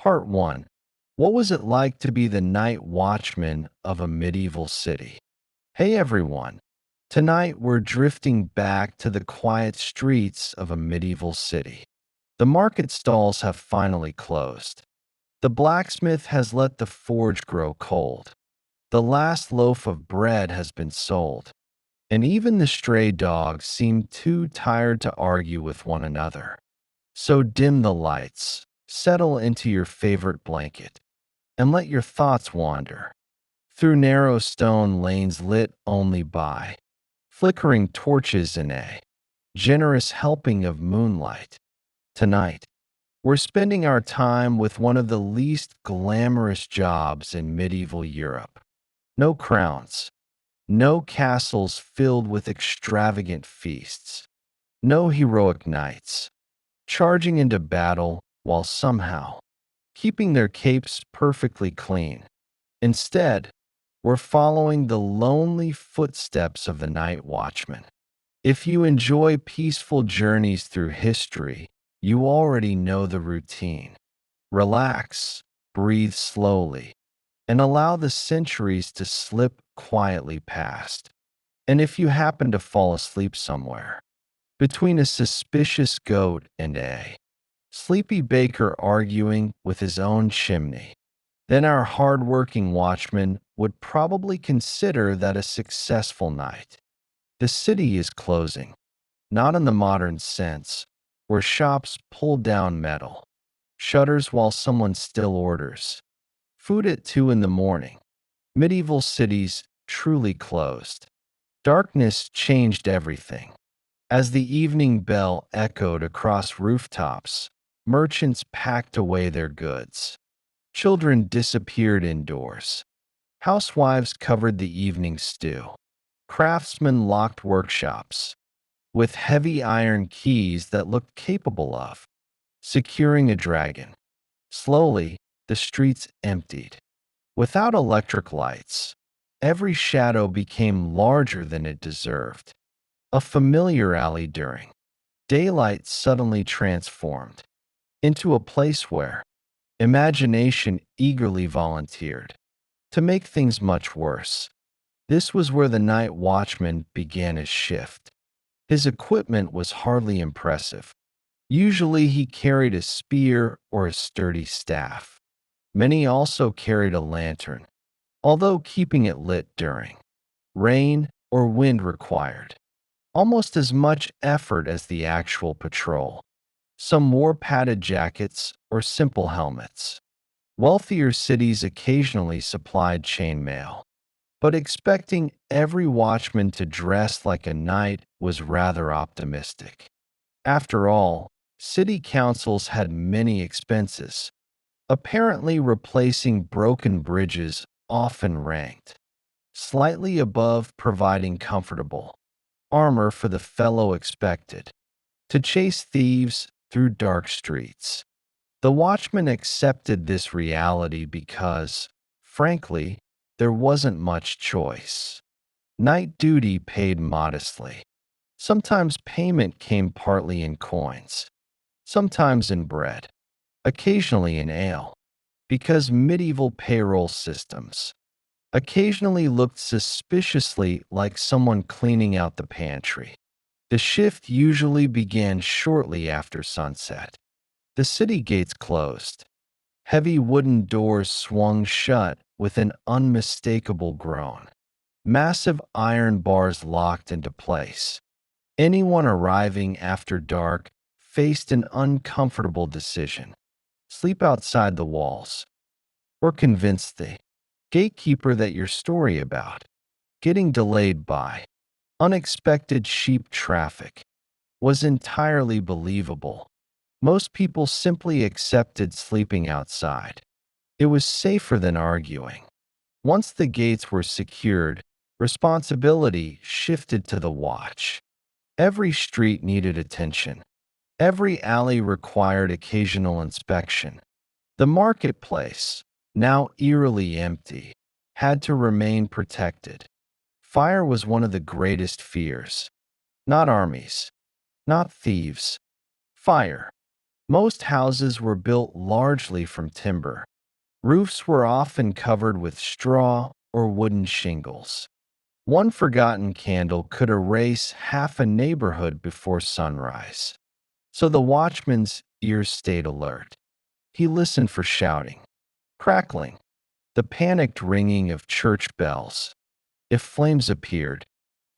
Part 1. What was it like to be the night watchman of a medieval city? Hey everyone. Tonight we're drifting back to the quiet streets of a medieval city. The market stalls have finally closed. The blacksmith has let the forge grow cold. The last loaf of bread has been sold. And even the stray dogs seem too tired to argue with one another. So dim the lights, settle into your favorite blanket, and let your thoughts wander through narrow stone lanes lit only by flickering torches in a generous helping of moonlight. Tonight, we're spending our time with one of the least glamorous jobs in medieval Europe. No crowns, no castles filled with extravagant feasts, no heroic knights charging into battle while somehow keeping their capes perfectly clean. Instead, we're following the lonely footsteps of the night watchman. If you enjoy peaceful journeys through history, you already know the routine. Relax, breathe slowly, and allow the centuries to slip quietly past. And if you happen to fall asleep somewhere, between a suspicious goat and a sleepy baker arguing with his own chimney, then our hard-working watchman would probably consider that a successful night. The city is closing, not in the modern sense, where shops pull down metal shutters while someone still orders food at 2 in the morning. Medieval cities truly closed. Darkness changed everything. As the evening bell echoed across rooftops, merchants packed away their goods. Children disappeared indoors. Housewives covered the evening stew. Craftsmen locked workshops with heavy iron keys that looked capable of securing a dragon. Slowly, the streets emptied. Without electric lights, every shadow became larger than it deserved. A familiar alley during daylight suddenly transformed into a place where imagination eagerly volunteered to make things much worse. This was where the night watchman began his shift. His equipment was hardly impressive. Usually he carried a spear or a sturdy staff. Many also carried a lantern, although keeping it lit during rain or wind required almost as much effort as the actual patrol. Some wore padded jackets or simple helmets. Wealthier cities occasionally supplied chainmail, but expecting every watchman to dress like a knight was rather optimistic. After all, city councils had many expenses. Apparently, replacing broken bridges often ranked slightly above providing comfortable armor for the fellow expected to chase thieves through dark streets. The watchman accepted this reality because, frankly, there wasn't much choice. Night duty paid modestly. Sometimes payment came partly in coins, sometimes in bread, occasionally in ale, because medieval payroll systems occasionally looked suspiciously like someone cleaning out the pantry. The shift usually began shortly after sunset. The city gates closed. Heavy wooden doors swung shut with an unmistakable groan. Massive iron bars locked into place. Anyone arriving after dark faced an uncomfortable decision: sleep outside the walls, or convince the gatekeeper that your story about getting delayed by unexpected sheep traffic was entirely believable. Most people simply accepted sleeping outside. It was safer than arguing. Once the gates were secured, responsibility shifted to the watch. Every street needed attention. Every alley required occasional inspection. The marketplace, now eerily empty, had to remain protected. Fire was one of the greatest fears. Not armies, not thieves. Fire. Most houses were built largely from timber. Roofs were often covered with straw or wooden shingles. One forgotten candle could erase half a neighborhood before sunrise. So the watchman's ears stayed alert. He listened for shouting, crackling, the panicked ringing of church bells. If flames appeared,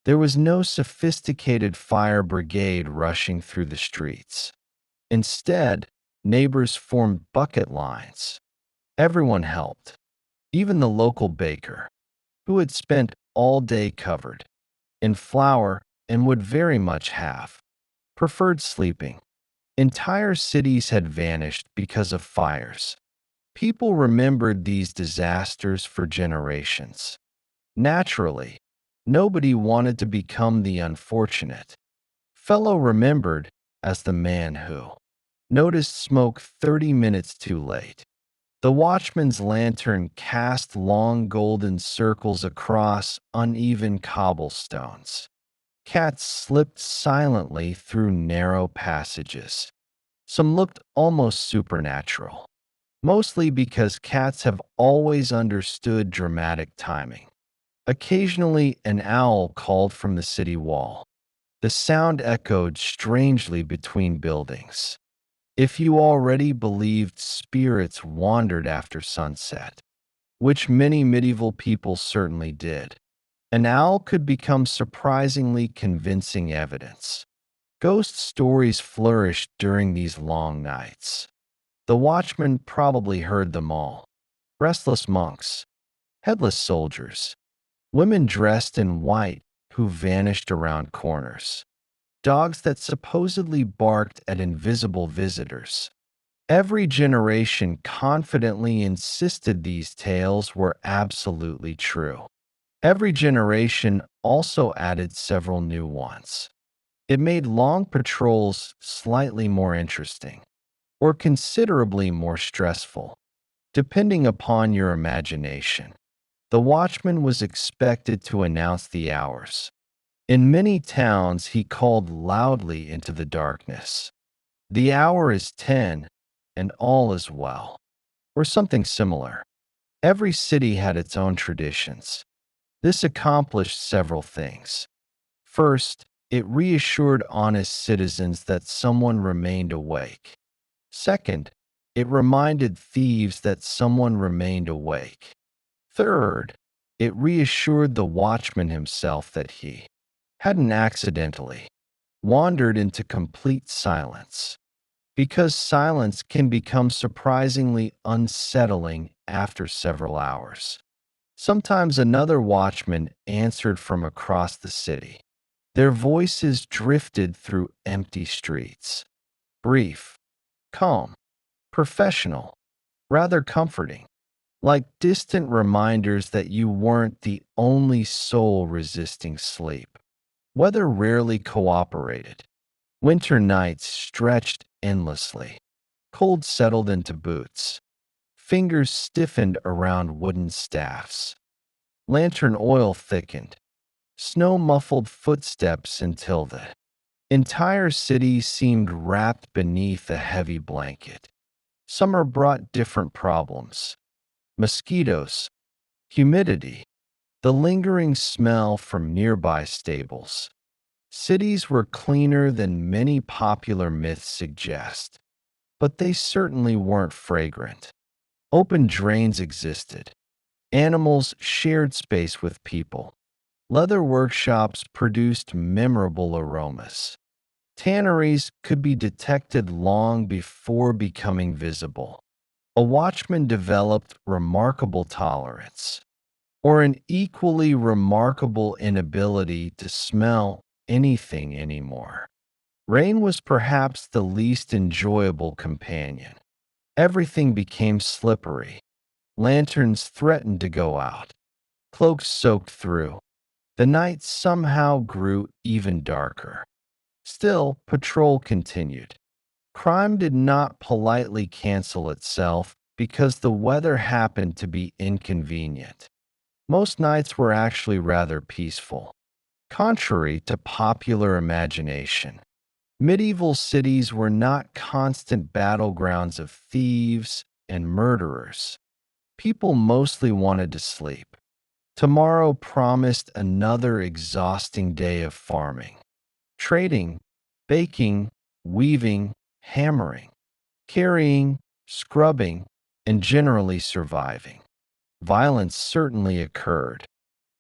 there was no sophisticated fire brigade rushing through the streets. Instead, neighbors formed bucket lines. Everyone helped, even the local baker, who had spent all day covered in flour and would very much have preferred sleeping. Entire cities had vanished because of fires. People remembered these disasters for generations. Naturally, nobody wanted to become the unfortunate fellow remembered as the man who noticed smoke 30 minutes too late. The watchman's lantern cast long golden circles across uneven cobblestones. Cats slipped silently through narrow passages. Some looked almost supernatural, mostly because cats have always understood dramatic timing. Occasionally, an owl called from the city wall. The sound echoed strangely between buildings. If you already believed spirits wandered after sunset, which many medieval people certainly did, an owl could become surprisingly convincing evidence. Ghost stories flourished during these long nights. The watchman probably heard them all. Restless monks, headless soldiers, women dressed in white who vanished around corners, dogs that supposedly barked at invisible visitors. Every generation confidently insisted these tales were absolutely true. Every generation also added several new ones. It made long patrols slightly more interesting, or considerably more stressful, depending upon your imagination. The watchman was expected to announce the hours. In many towns, he called loudly into the darkness. The hour is 10, and all is well, or something similar. Every city had its own traditions. This accomplished several things. First, it reassured honest citizens that someone remained awake. Second, it reminded thieves that someone remained awake. Third, it reassured the watchman himself that he hadn't accidentally wandered into complete silence, because silence can become surprisingly unsettling after several hours. Sometimes another watchman answered from across the city. Their voices drifted through empty streets. Brief, calm, professional, rather comforting, like distant reminders that you weren't the only soul resisting sleep. Weather rarely cooperated. Winter nights stretched endlessly. Cold settled into boots. Fingers stiffened around wooden staffs. Lantern oil thickened. Snow muffled footsteps until the entire city seemed wrapped beneath a heavy blanket. Summer brought different problems: mosquitoes, humidity, the lingering smell from nearby stables. Cities were cleaner than many popular myths suggest, but they certainly weren't fragrant. Open drains existed. Animals shared space with people. Leather workshops produced memorable aromas. Tanneries could be detected long before becoming visible. A watchman developed remarkable tolerance, or an equally remarkable inability to smell anything anymore. Rain was perhaps the least enjoyable companion. Everything became slippery. Lanterns threatened to go out. Cloaks soaked through. The night somehow grew even darker. Still, patrol continued. Crime did not politely cancel itself because the weather happened to be inconvenient. Most nights were actually rather peaceful, contrary to popular imagination. Medieval cities were not constant battlegrounds of thieves and murderers. People mostly wanted to sleep. Tomorrow promised another exhausting day of farming, trading, baking, weaving, hammering, carrying, scrubbing, and generally surviving. Violence certainly occurred,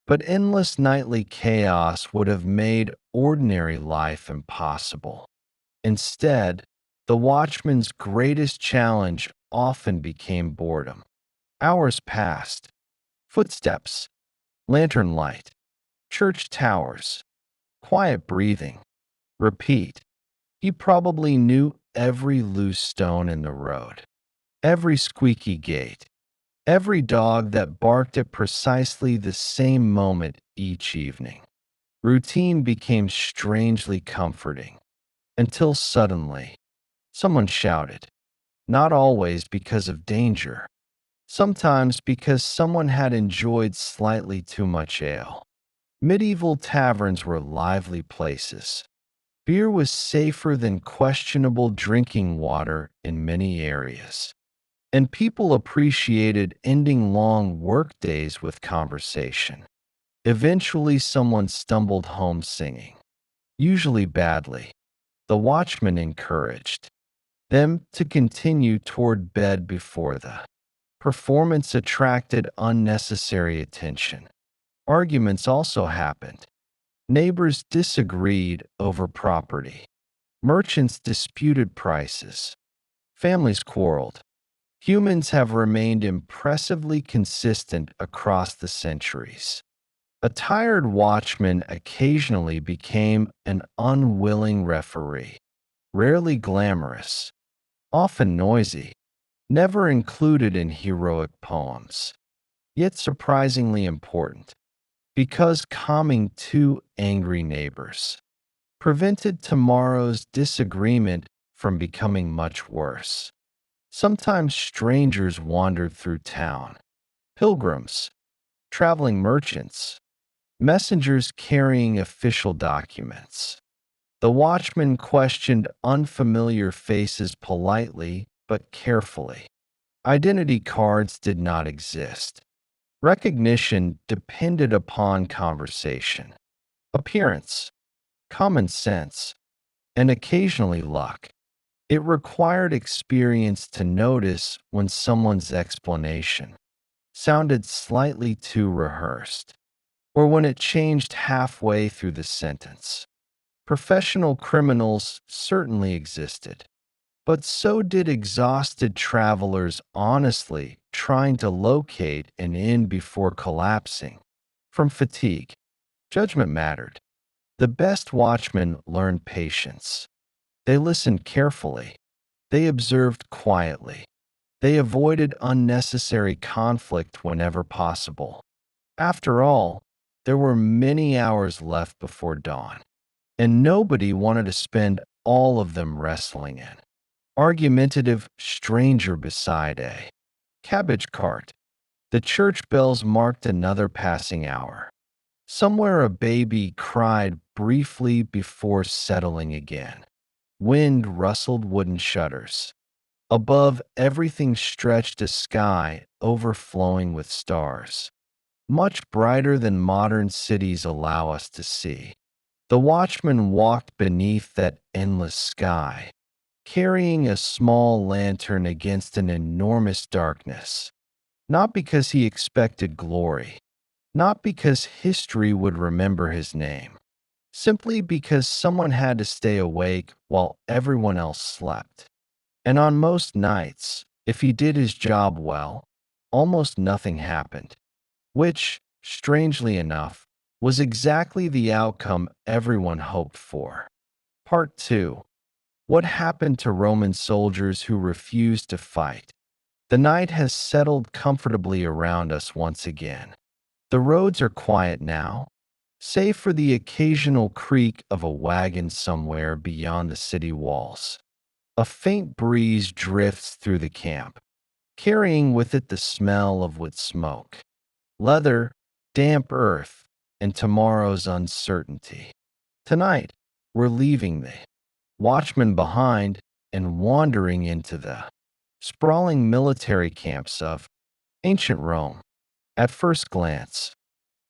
but endless nightly chaos would have made ordinary life impossible. Instead, the watchman's greatest challenge often became boredom. Hours passed, footsteps, lantern light, church towers, quiet breathing. Repeat. He probably knew every loose stone in the road, every squeaky gate, every dog that barked at precisely the same moment each evening. Routine became strangely comforting until suddenly someone shouted, not always because of danger, sometimes because someone had enjoyed slightly too much ale. Medieval taverns were lively places. Beer was safer than questionable drinking water in many areas, and people appreciated ending long workdays with conversation. Eventually, someone stumbled home singing, usually badly. The watchman encouraged them to continue toward bed before the performance attracted unnecessary attention. Arguments also happened. Neighbors disagreed over property. Merchants disputed prices. Families quarreled. Humans have remained impressively consistent across the centuries. A tired watchman occasionally became an unwilling referee, rarely glamorous, often noisy, never included in heroic poems, yet surprisingly important, because calming two angry neighbors prevented tomorrow's disagreement from becoming much worse. Sometimes strangers wandered through town, pilgrims, traveling merchants, messengers carrying official documents. The watchman questioned unfamiliar faces politely but carefully. Identity cards did not exist. Recognition depended upon conversation, appearance, common sense, and occasionally luck. It required experience to notice when someone's explanation sounded slightly too rehearsed, or when it changed halfway through the sentence. Professional criminals certainly existed, but so did exhausted travelers honestly trying to locate an inn before collapsing. From fatigue, judgment mattered. The best watchmen learned patience. They listened carefully. They observed quietly. They avoided unnecessary conflict whenever possible. After all, there were many hours left before dawn, and nobody wanted to spend all of them wrestling in. Argumentative stranger beside a cabbage cart. The church bells marked another passing hour. Somewhere a baby cried briefly before settling again. Wind rustled wooden shutters. Above, everything stretched a sky overflowing with stars, much brighter than modern cities allow us to see. The watchman walked beneath that endless sky, carrying a small lantern against an enormous darkness, not because he expected glory, not because history would remember his name, simply because someone had to stay awake while everyone else slept. And on most nights, if he did his job well, almost nothing happened, which, strangely enough, was exactly the outcome everyone hoped for. Part 2. What happened to Roman soldiers who refused to fight? The night has settled comfortably around us once again. The roads are quiet now, save for the occasional creak of a wagon somewhere beyond the city walls. A faint breeze drifts through the camp, carrying with it the smell of wood smoke, leather, damp earth, and tomorrow's uncertainty. Tonight, we're leaving Watchmen behind, and wandering into the sprawling military camps of ancient Rome. At first glance,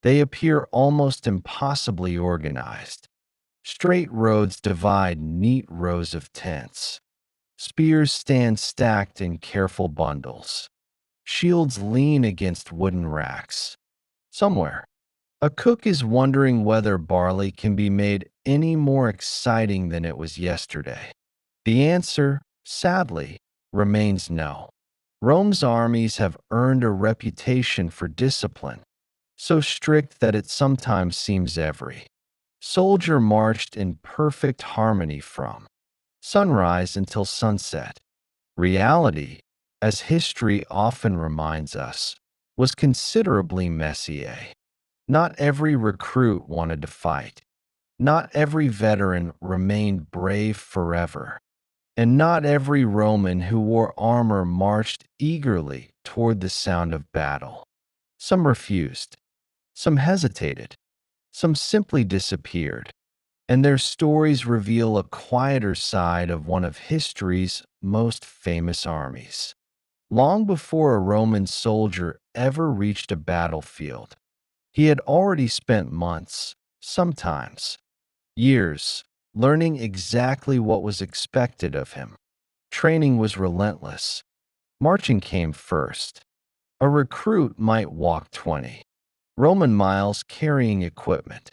they appear almost impossibly organized. Straight roads divide neat rows of tents. Spears stand stacked in careful bundles. Shields lean against wooden racks. Somewhere, a cook is wondering whether barley can be made any more exciting than it was yesterday. The answer, sadly, remains no. Rome's armies have earned a reputation for discipline, so strict that it sometimes seems every soldier marched in perfect harmony from sunrise until sunset. Reality, as history often reminds us, was considerably messier. Not every recruit wanted to fight. Not every veteran remained brave forever. And not every Roman who wore armor marched eagerly toward the sound of battle. Some refused. Some hesitated. Some simply disappeared. And their stories reveal a quieter side of one of history's most famous armies. Long before a Roman soldier ever reached a battlefield, he had already spent months, sometimes years, learning exactly what was expected of him. Training was relentless. Marching came first. A recruit might walk 20 Roman miles carrying equipment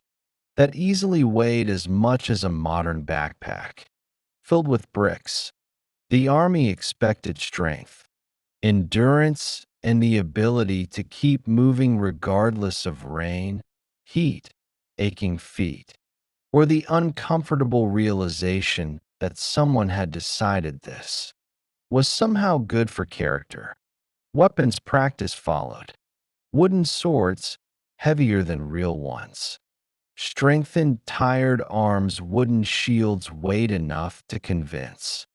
that easily weighed as much as a modern backpack. Filled with bricks, the army expected strength, endurance, and the ability to keep moving regardless of rain, heat, aching feet, or the uncomfortable realization that someone had decided this was somehow good for character. Weapons practice followed. Wooden swords, heavier than real ones. Strengthened, tired arms, wooden shields weighed enough to convince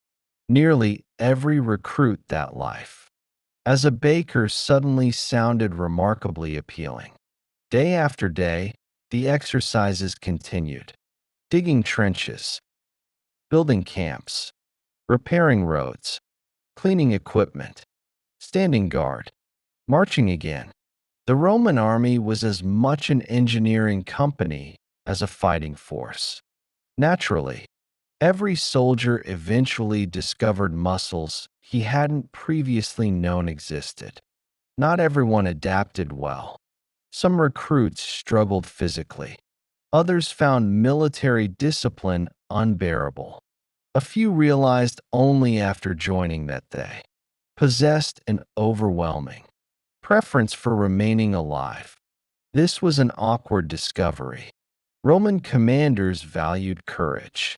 nearly every recruit that life, as a baker, suddenly sounded remarkably appealing. Day after day, the exercises continued, digging trenches, building camps, repairing roads, cleaning equipment, standing guard, marching again. The Roman army was as much an engineering company as a fighting force. Naturally, every soldier eventually discovered muscles he hadn't previously known existed. Not everyone adapted well. Some recruits struggled physically. Others found military discipline unbearable. A few realized only after joining that they possessed an overwhelming preference for remaining alive. This was an awkward discovery. Roman commanders valued courage,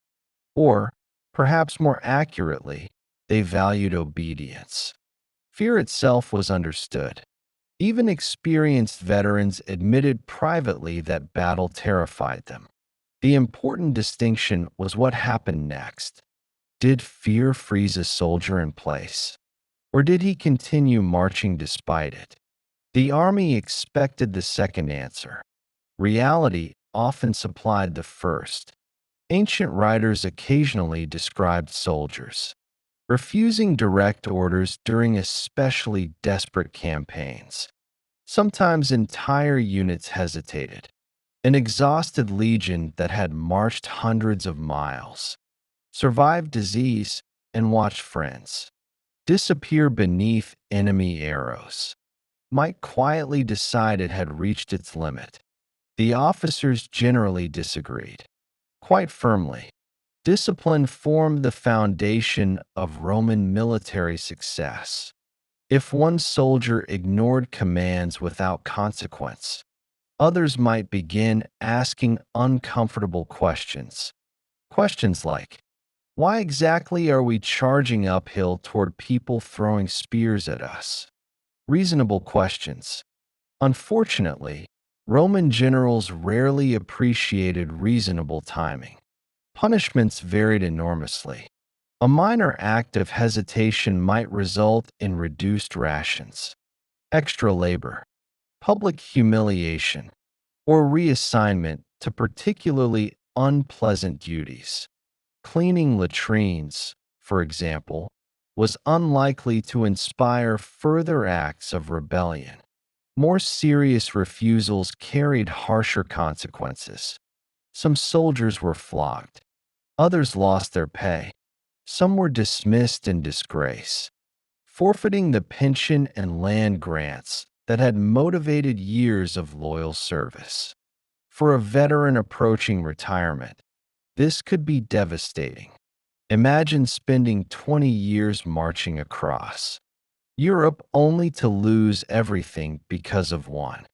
or, perhaps more accurately, they valued obedience. Fear itself was understood. Even experienced veterans admitted privately that battle terrified them. The important distinction was what happened next. Did fear freeze a soldier in place, or did he continue marching despite it? The army expected the second answer. Reality often supplied the first. Ancient writers occasionally described soldiers refusing direct orders during especially desperate campaigns. Sometimes entire units hesitated. An exhausted legion that had marched hundreds of miles, survived disease, and watched friends disappear beneath enemy arrows might quietly decide it had reached its limit. The officers generally disagreed. Quite firmly, discipline formed the foundation of Roman military success. If one soldier ignored commands without consequence, others might begin asking uncomfortable questions. Questions like, why exactly are we charging uphill toward people throwing spears at us? Reasonable questions. Unfortunately, Roman generals rarely appreciated reasonable timing. Punishments varied enormously. A minor act of hesitation might result in reduced rations, extra labor, public humiliation, or reassignment to particularly unpleasant duties. Cleaning latrines, for example, was unlikely to inspire further acts of rebellion. More serious refusals carried harsher consequences. Some soldiers were flogged. Others lost their pay. Some were dismissed in disgrace, forfeiting the pension and land grants that had motivated years of loyal service. For a veteran approaching retirement, this could be devastating. Imagine spending 20 years marching across Europe only to lose everything because of one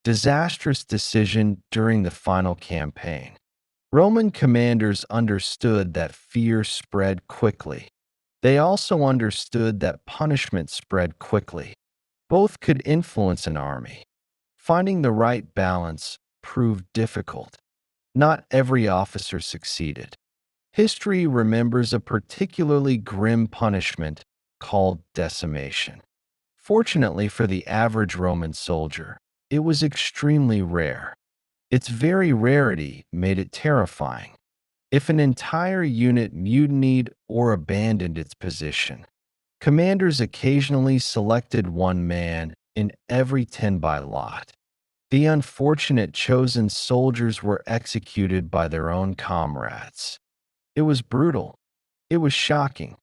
disastrous decision during the final campaign. Roman commanders understood that fear spread quickly. They also understood that punishment spread quickly. Both could influence an army. Finding the right balance proved difficult. Not every officer succeeded. History remembers a particularly grim punishment called decimation. Fortunately for the average Roman soldier, it was extremely rare. Its very rarity made it terrifying. If an entire unit mutinied or abandoned its position, commanders occasionally selected one man in every 10 by lot. The unfortunate chosen soldiers were executed by their own comrades. It was brutal, it was shocking,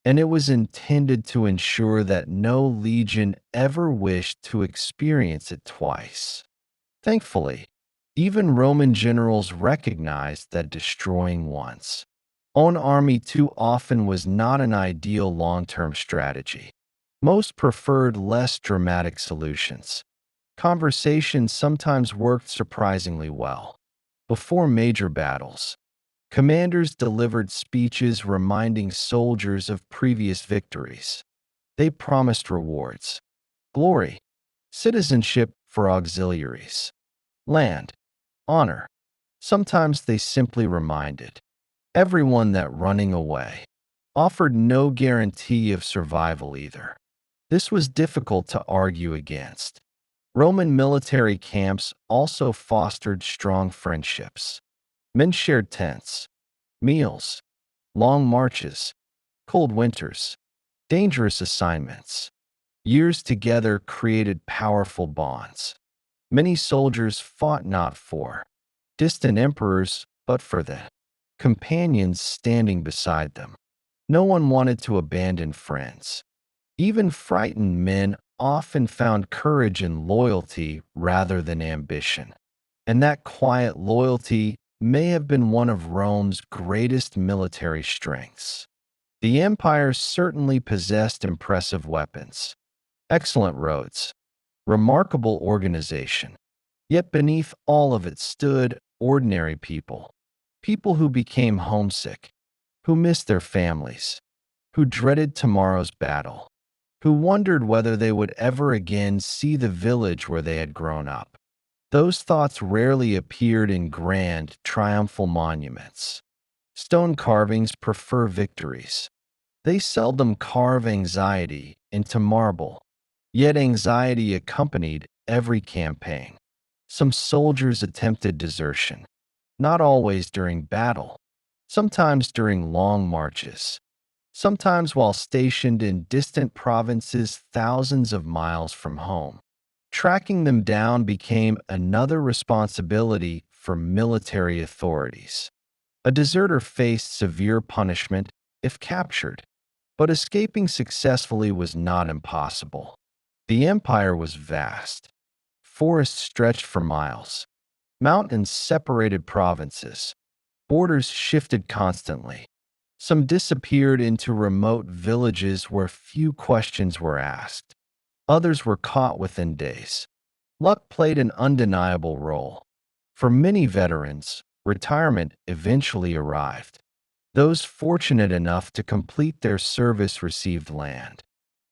and it was intended to ensure that no legion ever wished to experience it twice. Thankfully, even Roman generals recognized that destroying one's own army too often was not an ideal long-term strategy. Most preferred less dramatic solutions. Conversations sometimes worked surprisingly well. Before major battles, commanders delivered speeches reminding soldiers of previous victories. They promised rewards, glory, citizenship for auxiliaries, land, honor. Sometimes they simply reminded everyone that running away offered no guarantee of survival either. This was difficult to argue against. Roman military camps also fostered strong friendships. Men shared tents, meals, long marches, cold winters, dangerous assignments. Years together created powerful bonds. Many soldiers fought not for distant emperors, but for the companions standing beside them. No one wanted to abandon friends. Even frightened men often found courage in loyalty rather than ambition. And that quiet loyalty may have been one of Rome's greatest military strengths. The empire certainly possessed impressive weapons, excellent roads, remarkable organization. Yet beneath all of it stood ordinary people, people who became homesick, who missed their families, who dreaded tomorrow's battle, who wondered whether they would ever again see the village where they had grown up. Those thoughts rarely appeared in grand, triumphal monuments. Stone carvings prefer victories. They seldom carve anxiety into marble, yet anxiety accompanied every campaign. Some soldiers attempted desertion, not always during battle, sometimes during long marches, sometimes while stationed in distant provinces thousands of miles from home. Tracking them down became another responsibility for military authorities. A deserter faced severe punishment if captured, but escaping successfully was not impossible. The empire was vast. Forests stretched for miles. Mountains separated provinces. Borders shifted constantly. Some disappeared into remote villages where few questions were asked. Others were caught within days. Luck played an undeniable role. For many veterans, retirement eventually arrived. Those fortunate enough to complete their service received land,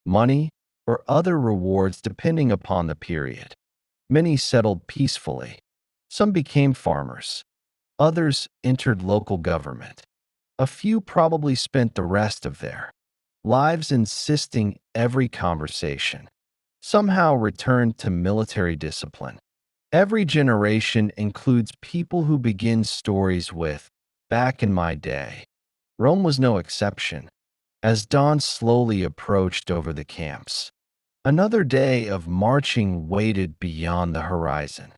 money, or other rewards depending upon the period. Many settled peacefully. Some became farmers. Others entered local government. A few probably spent the rest of their lives insisting every conversation somehow returned to military discipline. Every generation includes people who begin stories with, back in my day. Rome was no exception, as dawn slowly approached over the camps. Another day of marching waited beyond the horizon.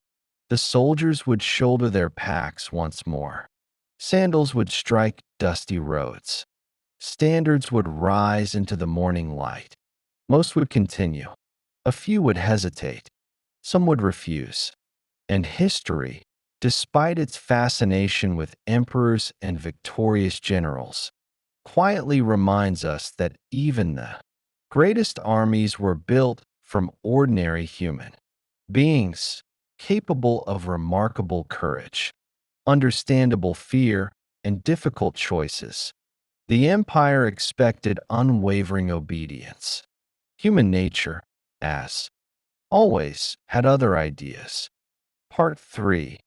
The soldiers would shoulder their packs once more. Sandals would strike dusty roads. Standards would rise into the morning light. Most would continue. A few would hesitate. Some would refuse. And history, despite its fascination with emperors and victorious generals, quietly reminds us that even the greatest armies were built from ordinary human beings capable of remarkable courage, understandable fear, and difficult choices. The empire expected unwavering obedience. Human nature, as always, had other ideas. Part 3.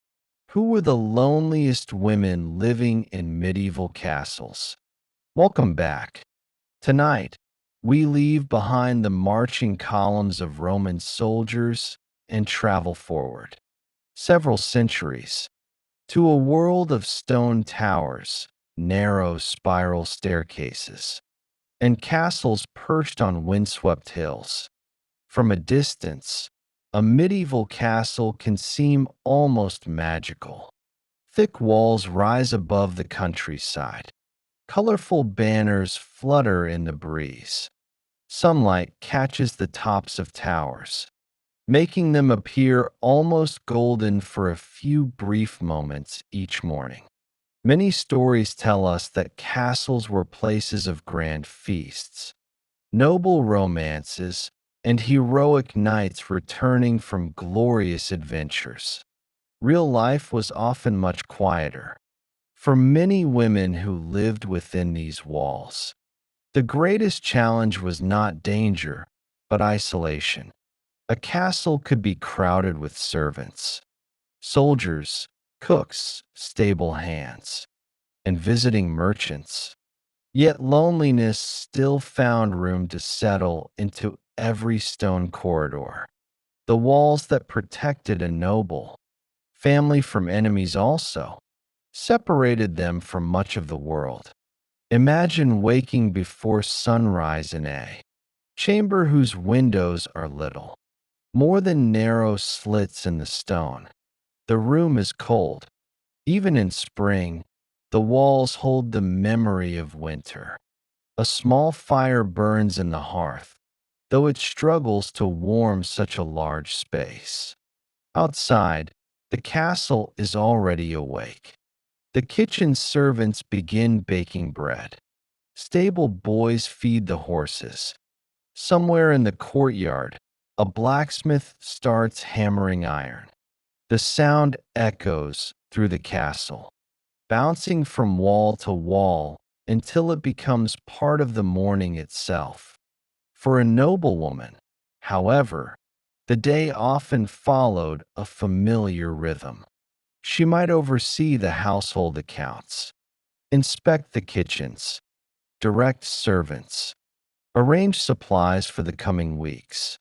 Who were the loneliest women living in medieval castles? Welcome back. Tonight, we leave behind the marching columns of Roman soldiers and travel forward several centuries to a world of stone towers, narrow spiral staircases, and castles perched on windswept hills. From a distance, a medieval castle can seem almost magical. Thick walls rise above the countryside. Colorful banners flutter in the breeze. Sunlight catches the tops of towers, making them appear almost golden for a few brief moments each morning. Many stories tell us that castles were places of grand feasts, noble romances, and heroic knights returning from glorious adventures. Real life was often much quieter. For many women who lived within these walls, the greatest challenge was not danger, but isolation. A castle could be crowded with servants, soldiers, cooks, stable hands, and visiting merchants. Yet loneliness still found room to settle into every stone corridor. The walls that protected a noble, family from enemies also, separated them from much of the world. Imagine waking before sunrise in a chamber whose windows are little, more than narrow slits in the stone. The room is cold. Even in spring, the walls hold the memory of winter. A small fire burns in the hearth, though it struggles to warm such a large space. Outside, the castle is already awake. The kitchen servants begin baking bread. Stable boys feed the horses. Somewhere in the courtyard, a blacksmith starts hammering iron. The sound echoes through the castle, bouncing from wall to wall until it becomes part of the morning itself. For a noblewoman, however, the day often followed a familiar rhythm. She might oversee the household accounts, inspect the kitchens, direct servants, arrange supplies for the coming weeks,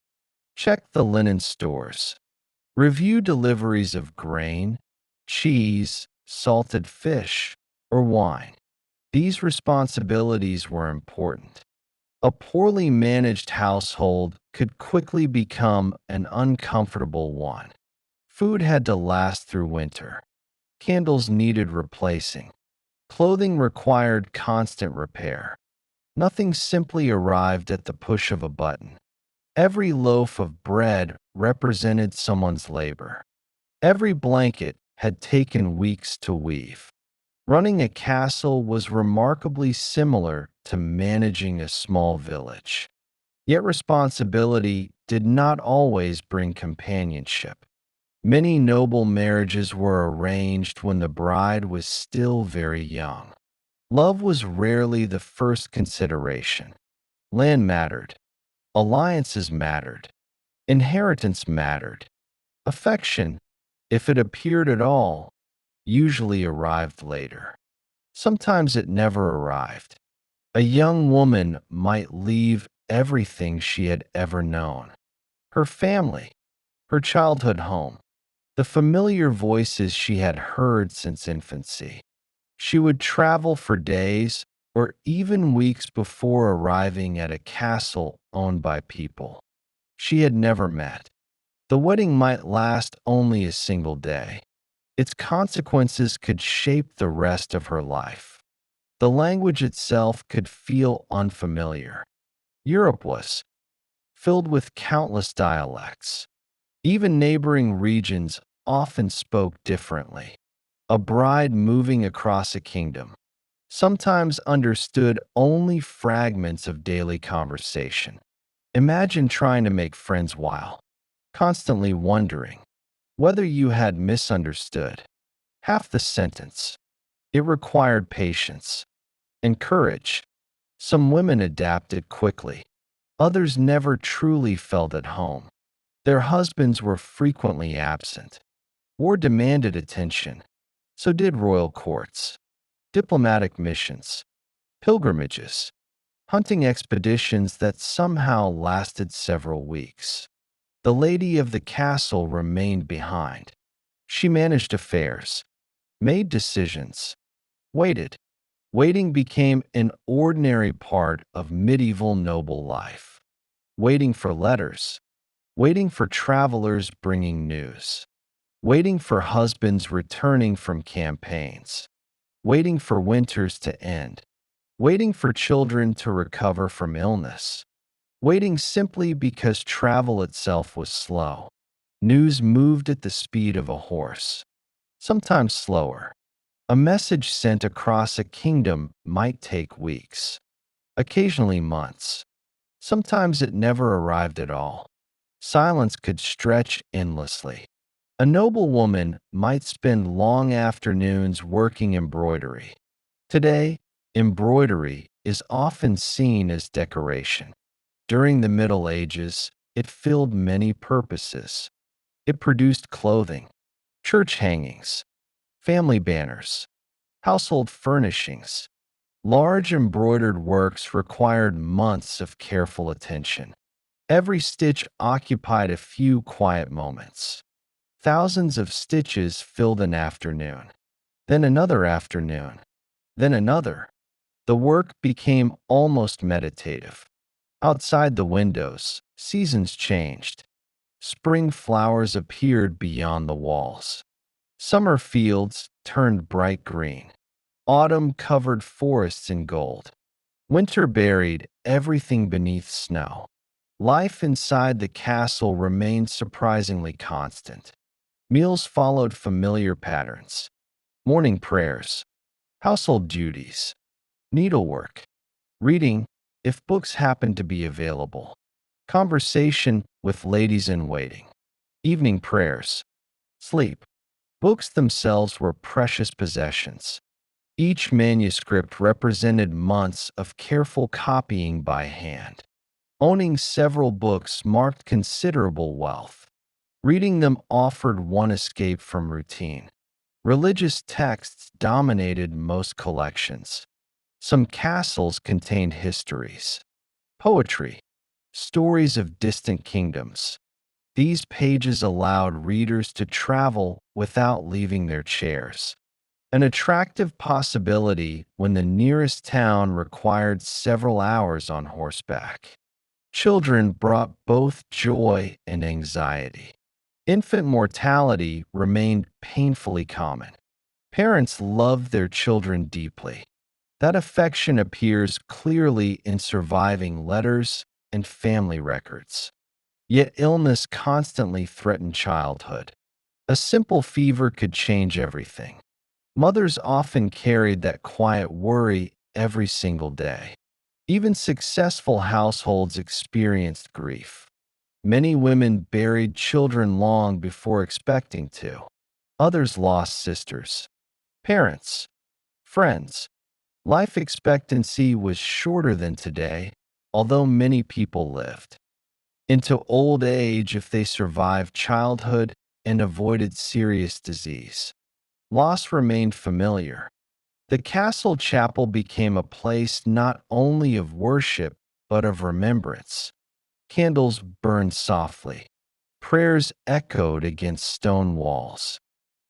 check the linen stores, review deliveries of grain, cheese, salted fish, or wine. These responsibilities were important. A poorly managed household could quickly become an uncomfortable one. Food had to last through winter. Candles needed replacing. Clothing required constant repair. Nothing simply arrived at the push of a button. Every loaf of bread represented someone's labor. Every blanket had taken weeks to weave. Running a castle was remarkably similar to managing a small village. Yet responsibility did not always bring companionship. Many noble marriages were arranged when the bride was still very young. Love was rarely the first consideration. Land mattered. Alliances mattered. Inheritance mattered. Affection, if it appeared at all, usually arrived later. Sometimes it never arrived. A young woman might leave everything she had ever known: her family, her childhood home, the familiar voices she had heard since infancy. She would travel for days, or even weeks before arriving at a castle owned by people she had never met. The wedding might last only a single day. Its consequences could shape the rest of her life. The language itself could feel unfamiliar. Europe was filled with countless dialects. Even neighboring regions often spoke differently. A bride moving across a kingdom sometimes understood only fragments of daily conversation. Imagine trying to make friends while constantly wondering whether you had misunderstood half the sentence. It required patience and courage. Some women adapted quickly, others never truly felt at home. Their husbands were frequently absent. War demanded attention. So did royal courts, diplomatic missions, pilgrimages, hunting expeditions that somehow lasted several weeks. The lady of the castle remained behind. She managed affairs, made decisions, waited. Waiting became an ordinary part of medieval noble life. Waiting for letters, waiting for travelers bringing news, waiting for husbands returning from campaigns, waiting for winters to end, waiting for children to recover from illness, waiting simply because travel itself was slow. News moved at the speed of a horse, sometimes slower. A message sent across a kingdom might take weeks, occasionally months. Sometimes it never arrived at all. Silence could stretch endlessly. A noble woman might spend long afternoons working embroidery. Today, embroidery is often seen as decoration. During the Middle Ages, it filled many purposes. It produced clothing, church hangings, family banners, household furnishings. Large embroidered works required months of careful attention. Every stitch occupied a few quiet moments. Thousands of stitches filled an afternoon, then another afternoon, then another. The work became almost meditative. Outside the windows, seasons changed. Spring flowers appeared beyond the walls. Summer fields turned bright green. Autumn covered forests in gold. Winter buried everything beneath snow. Life inside the castle remained surprisingly constant. Meals followed familiar patterns. Morning prayers, household duties, needlework, reading, if books happened to be available, conversation with ladies in waiting, evening prayers, sleep. Books themselves were precious possessions. Each manuscript represented months of careful copying by hand. Owning several books marked considerable wealth. Reading them offered one escape from routine. Religious texts dominated most collections. Some castles contained histories, poetry, stories of distant kingdoms. These pages allowed readers to travel without leaving their chairs. An attractive possibility when the nearest town required several hours on horseback. Children brought both joy and anxiety. Infant mortality remained painfully common. Parents loved their children deeply. That affection appears clearly in surviving letters and family records. Yet illness constantly threatened childhood. A simple fever could change everything. Mothers often carried that quiet worry every single day. Even successful households experienced grief. Many women buried children long before expecting to. Others lost sisters, parents, friends. Life expectancy was shorter than today, although many people lived into old age if they survived childhood and avoided serious disease. Loss remained familiar. The castle chapel became a place not only of worship, but of remembrance. Candles burned softly. Prayers echoed against stone walls.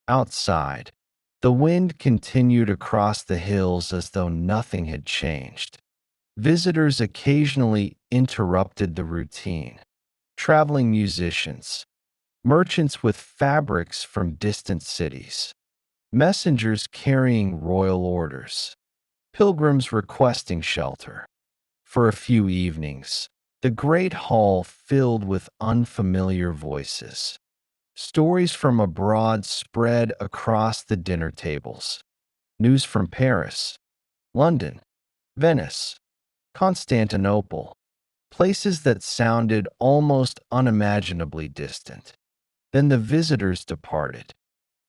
Outside, The wind continued across the hills as though nothing had changed. Visitors occasionally interrupted the routine. Traveling musicians, merchants with fabrics from distant cities, messengers carrying royal orders, pilgrims requesting shelter. For a few evenings, the great hall filled with unfamiliar voices. Stories from abroad spread across the dinner tables. News from Paris, London, Venice, Constantinople, places that sounded almost unimaginably distant. Then the visitors departed.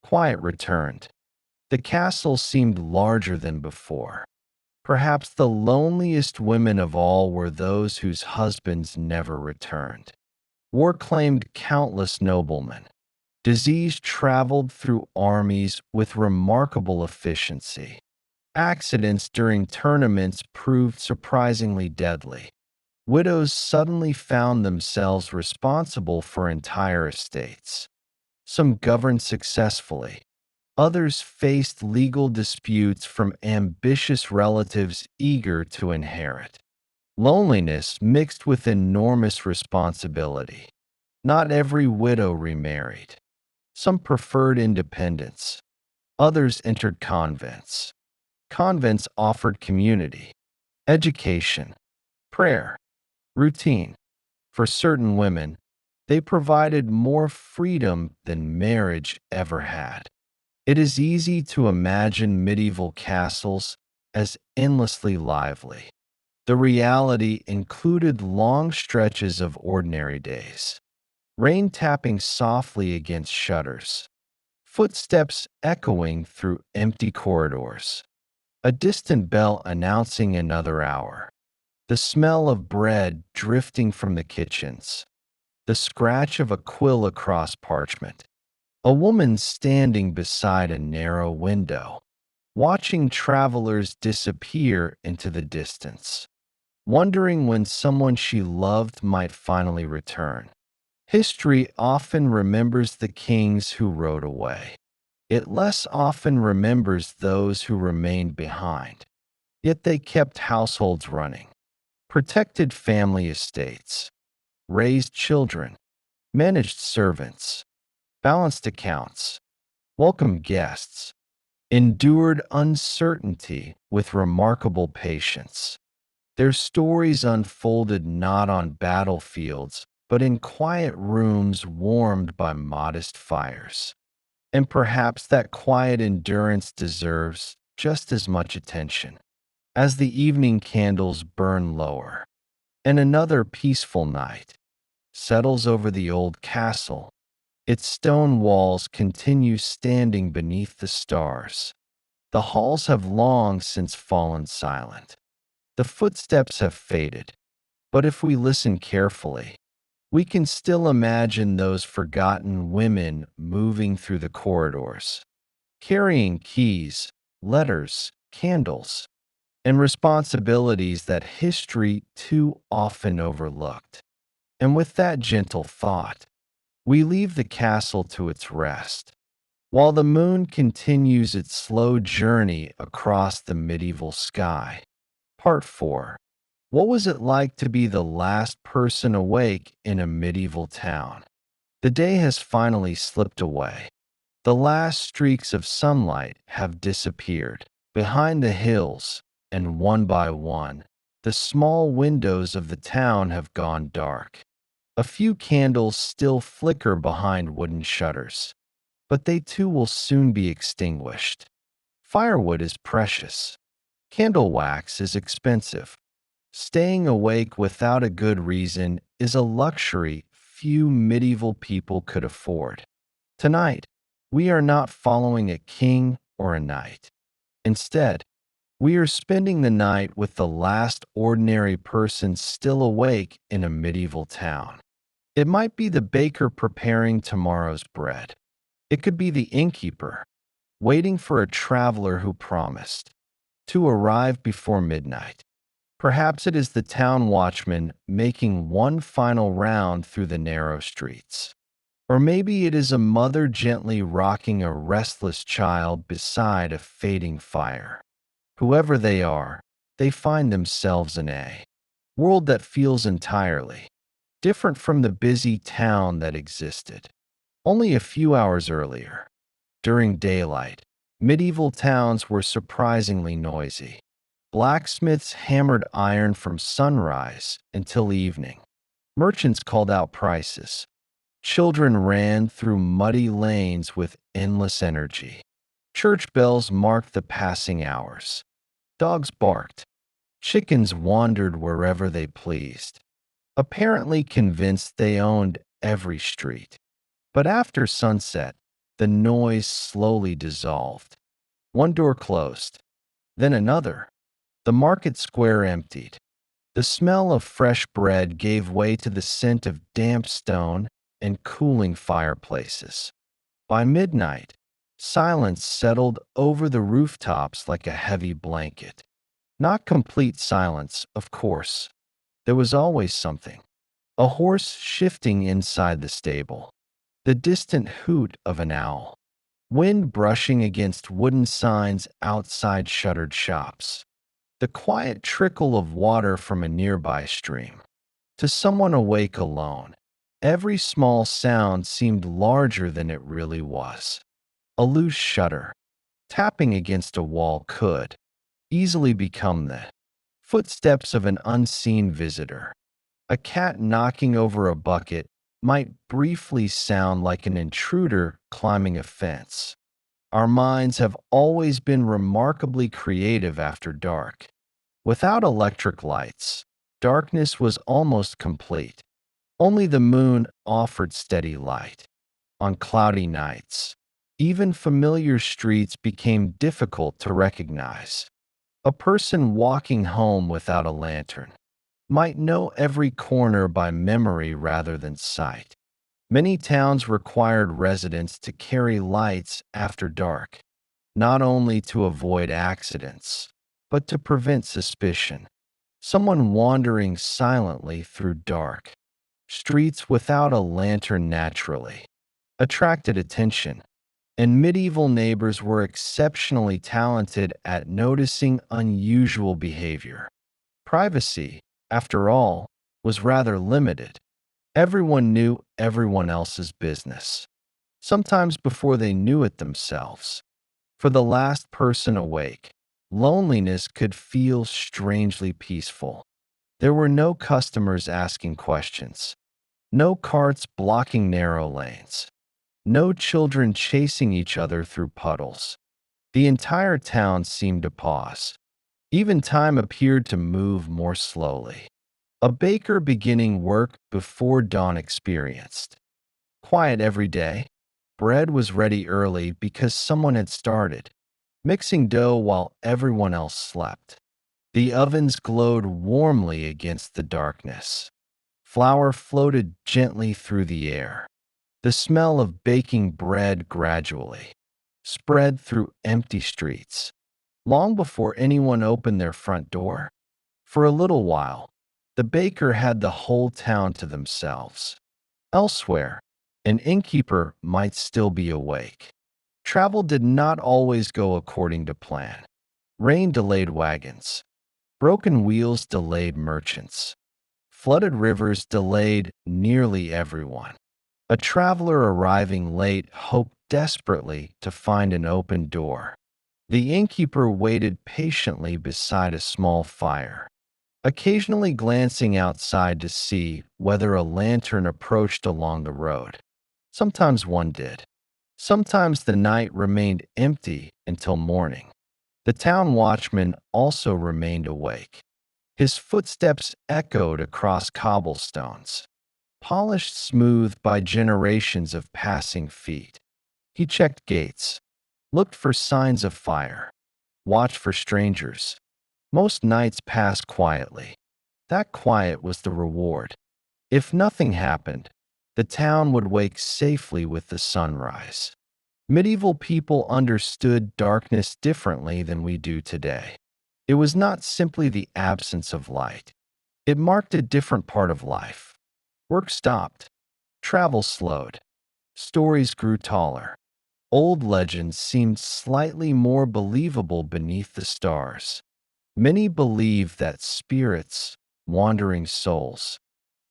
Quiet returned. The castle seemed larger than before. Perhaps the loneliest women of all were those whose husbands never returned. War claimed countless noblemen. Disease traveled through armies with remarkable efficiency. Accidents during tournaments proved surprisingly deadly. Widows suddenly found themselves responsible for entire estates. Some governed successfully. Others faced legal disputes from ambitious relatives eager to inherit. Loneliness mixed with enormous responsibility. Not every widow remarried. Some preferred independence. Others entered convents. Convents offered community, education, prayer, routine. For certain women, they provided more freedom than marriage ever had. It is easy to imagine medieval castles as endlessly lively. The reality included long stretches of ordinary days, rain tapping softly against shutters, footsteps echoing through empty corridors, a distant bell announcing another hour, the smell of bread drifting from the kitchens, the scratch of a quill across parchment, a woman standing beside a narrow window, watching travelers disappear into the distance, wondering when someone she loved might finally return. History often remembers the kings who rode away. It less often remembers those who remained behind. Yet they kept households running, protected family estates, raised children, managed servants, balanced accounts, welcomed guests, endured uncertainty with remarkable patience. Their stories unfolded not on battlefields, but in quiet rooms warmed by modest fires. And perhaps that quiet endurance deserves just as much attention. As the evening candles burn lower, and another peaceful night settles over the old castle, its stone walls continue standing beneath the stars. The halls have long since fallen silent. The footsteps have faded, but if we listen carefully, we can still imagine those forgotten women moving through the corridors, carrying keys, letters, candles, and responsibilities that history too often overlooked. And with that gentle thought, we leave the castle to its rest, while the moon continues its slow journey across the medieval sky. Part 4. What was it like to be the last person awake in a medieval town? The day has finally slipped away. The last streaks of sunlight have disappeared behind the hills, and one by one, the small windows of the town have gone dark. A few candles still flicker behind wooden shutters, but they too will soon be extinguished. Firewood is precious. Candle wax is expensive. Staying awake without a good reason is a luxury few medieval people could afford. Tonight, we are not following a king or a knight. Instead, we are spending the night with the last ordinary person still awake in a medieval town. It might be the baker preparing tomorrow's bread. It could be the innkeeper, waiting for a traveler who promised to arrive before midnight. Perhaps it is the town watchman making one final round through the narrow streets. Or maybe it is a mother gently rocking a restless child beside a fading fire. Whoever they are, they find themselves in a world that feels entirely different from the busy town that existed only a few hours earlier. During daylight, medieval towns were surprisingly noisy. Blacksmiths hammered iron from sunrise until evening. Merchants called out prices. Children ran through muddy lanes with endless energy. Church bells marked the passing hours. Dogs barked. Chickens wandered wherever they pleased, apparently convinced they owned every street. But after sunset, the noise slowly dissolved. One door closed, then another. The market square emptied. The smell of fresh bread gave way to the scent of damp stone and cooling fireplaces. By midnight, silence settled over the rooftops like a heavy blanket. Not complete silence, of course. There was always something. A horse shifting inside the stable, the distant hoot of an owl, wind brushing against wooden signs outside shuttered shops, the quiet trickle of water from a nearby stream. To someone awake alone, every small sound seemed larger than it really was. A loose shutter, tapping against a wall could easily become the footsteps of an unseen visitor. A cat knocking over a bucket might briefly sound like an intruder climbing a fence. Our minds have always been remarkably creative after dark. Without electric lights, darkness was almost complete. Only the moon offered steady light. On cloudy nights, even familiar streets became difficult to recognize. A person walking home without a lantern might know every corner by memory rather than sight. Many towns required residents to carry lights after dark, not only to avoid accidents, but to prevent suspicion. Someone wandering silently through dark streets without a lantern naturally attracted attention, and medieval neighbors were exceptionally talented at noticing unusual behavior. Privacy, after all, was rather limited. Everyone knew everyone else's business, sometimes before they knew it themselves. For the last person awake, loneliness could feel strangely peaceful. There were no customers asking questions, no carts blocking narrow lanes, no children chasing each other through puddles. The entire town seemed to pause. Even time appeared to move more slowly. A baker beginning work before dawn experienced quiet every day. Bread was ready early because someone had started, mixing dough while everyone else slept. The ovens glowed warmly against the darkness. Flour floated gently through the air. The smell of baking bread gradually spread through empty streets. Long before anyone opened their front door, for a little while, the baker had the whole town to themselves. Elsewhere, an innkeeper might still be awake. Travel did not always go according to plan. Rain delayed wagons. Broken wheels delayed merchants. Flooded rivers delayed nearly everyone. A traveler arriving late hoped desperately to find an open door. The innkeeper waited patiently beside a small fire, occasionally glancing outside to see whether a lantern approached along the road. Sometimes one did. Sometimes the night remained empty until morning. The town watchman also remained awake. His footsteps echoed across cobblestones, polished smooth by generations of passing feet. He checked gates, looked for signs of fire, watched for strangers. Most nights passed quietly. That quiet was the reward. If nothing happened, the town would wake safely with the sunrise. Medieval people understood darkness differently than we do today. It was not simply the absence of light. It marked a different part of life. Work stopped. Travel slowed. stories grew taller. Old legends seemed slightly more believable beneath the stars. Many believed that spirits, wandering souls,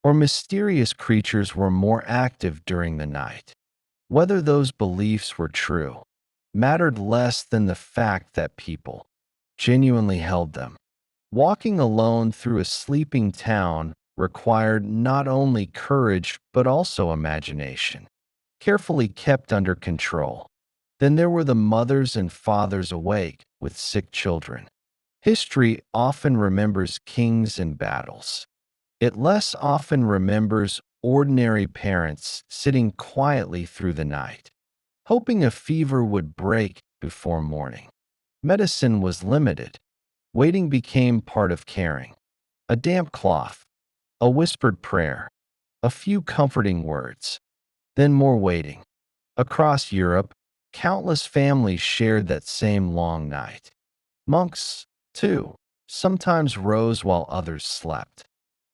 or mysterious creatures were more active during the night. Whether those beliefs were true mattered less than the fact that people genuinely held them. Walking alone through a sleeping town required not only courage but also imagination, carefully kept under control. Then there were the mothers and fathers awake with sick children. History often remembers kings and battles. It less often remembers ordinary parents sitting quietly through the night, hoping a fever would break before morning. Medicine was limited. Waiting became part of caring. A damp cloth, a whispered prayer, a few comforting words, then more waiting. Across Europe, countless families shared that same long night. Monks, too, sometimes rose while others slept.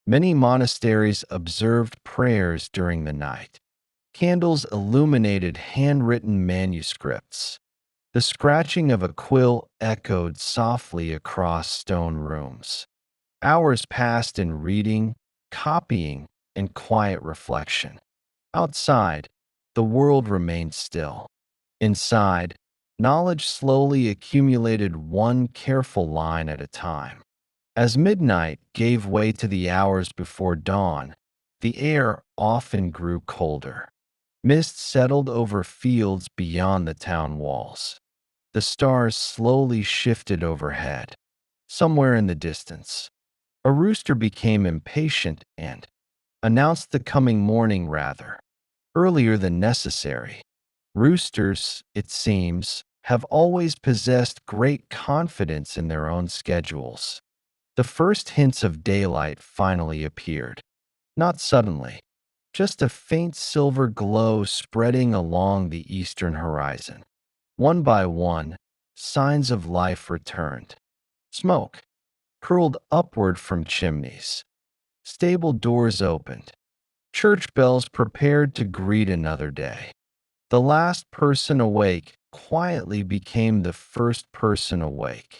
Many monasteries observed prayers during the night. Candles illuminated handwritten manuscripts. The scratching of a quill echoed softly across stone rooms. Hours passed in reading, copying, and quiet reflection. Outside, the world remained still. Inside, knowledge slowly accumulated one careful line at a time. As midnight gave way to the hours before dawn, the air often grew colder. Mist settled over fields beyond the town walls. The stars slowly shifted overhead. Somewhere in the distance, a rooster became impatient and announced the coming morning rather earlier than necessary. Roosters, it seems, have always possessed great confidence in their own schedules. The first hints of daylight finally appeared. Not suddenly, just a faint silver glow spreading along the eastern horizon. One by one, signs of life returned. Smoke curled upward from chimneys. Stable doors opened. Church bells prepared to greet another day. The last person awake quietly became the first person awake.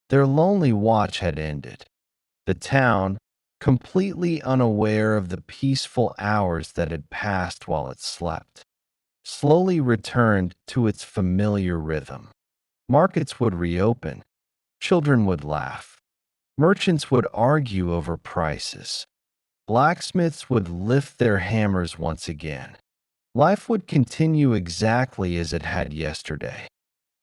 Their lonely watch had ended. The town, completely unaware of the peaceful hours that had passed while it slept, slowly returned to its familiar rhythm. Markets would reopen, children would laugh, merchants would argue over prices, blacksmiths would lift their hammers once again. Life would continue exactly as it had yesterday.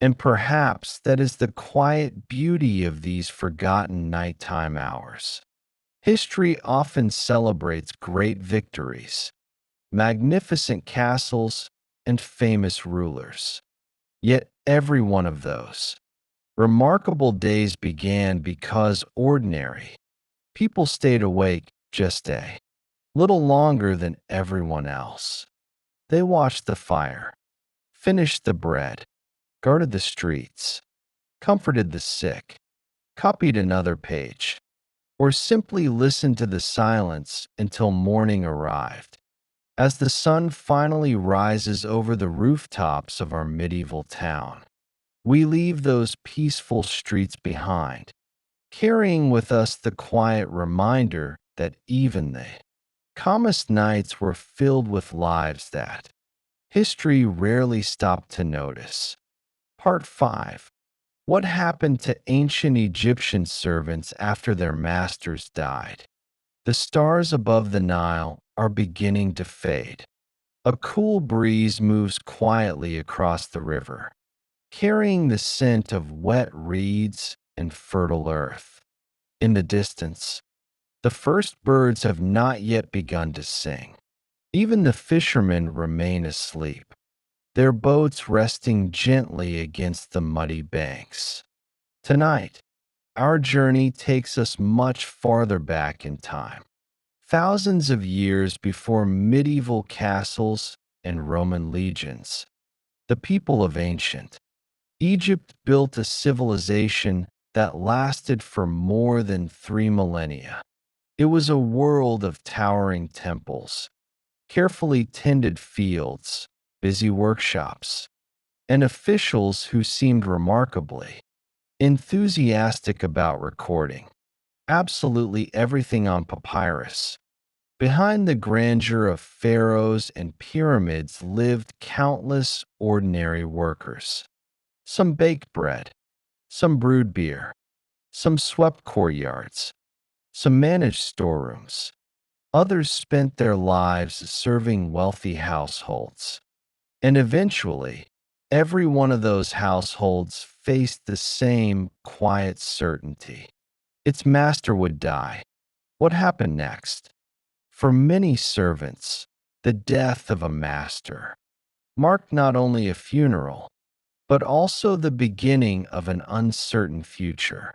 And perhaps that is the quiet beauty of these forgotten nighttime hours. History often celebrates great victories, magnificent castles, and famous rulers. Yet every one of those remarkable days began because ordinary people stayed awake just a little longer than everyone else. They watched the fire, finished the bread, guarded the streets, comforted the sick, copied another page, or simply listened to the silence until morning arrived. As the sun finally rises over the rooftops of our medieval town, we leave those peaceful streets behind, carrying with us the quiet reminder that even the calmest nights were filled with lives that history rarely stopped to notice. Part 5. What happened to ancient Egyptian servants after their masters died? The stars above the Nile are beginning to fade. A cool breeze moves quietly across the river, carrying the scent of wet reeds and fertile earth. In the distance, the first birds have not yet begun to sing. Even the fishermen remain asleep, their boats resting gently against the muddy banks. Tonight, our journey takes us much farther back in time, thousands of years before medieval castles and Roman legions. The people of ancient Egypt built a civilization that lasted for more than 3 millennia. It was a world of towering temples, carefully tended fields, busy workshops, and officials who seemed remarkably enthusiastic about recording absolutely everything on papyrus. Behind the grandeur of pharaohs and pyramids lived countless ordinary workers. Some baked bread, some brewed beer, some swept courtyards, some managed storerooms. Others spent their lives serving wealthy households. And eventually, every one of those households faced the same quiet certainty. Its master would die. What happened next? For many servants, the death of a master marked not only a funeral, but also the beginning of an uncertain future.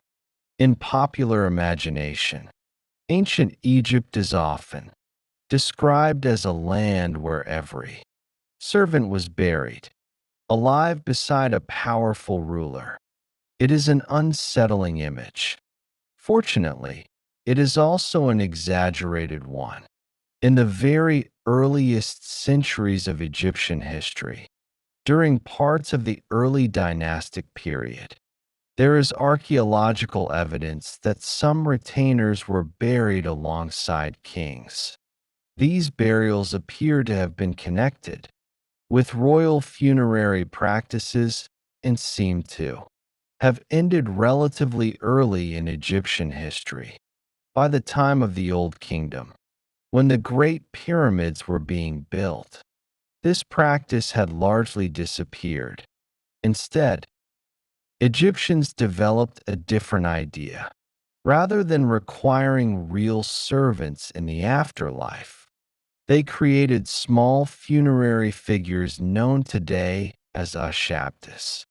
In popular imagination, ancient Egypt is often described as a land where every servant was buried, alive beside a powerful ruler. It is an unsettling image. Fortunately, it is also an exaggerated one. In the very earliest centuries of Egyptian history, during parts of the early dynastic period, there is archaeological evidence that some retainers were buried alongside kings. These burials appear to have been connected with royal funerary practices and seem to have ended relatively early in Egyptian history. By the time of the Old Kingdom, when the Great Pyramids were being built, this practice had largely disappeared. Instead, Egyptians developed a different idea. Rather than requiring real servants in the afterlife, they created small funerary figures known today as ashabtis.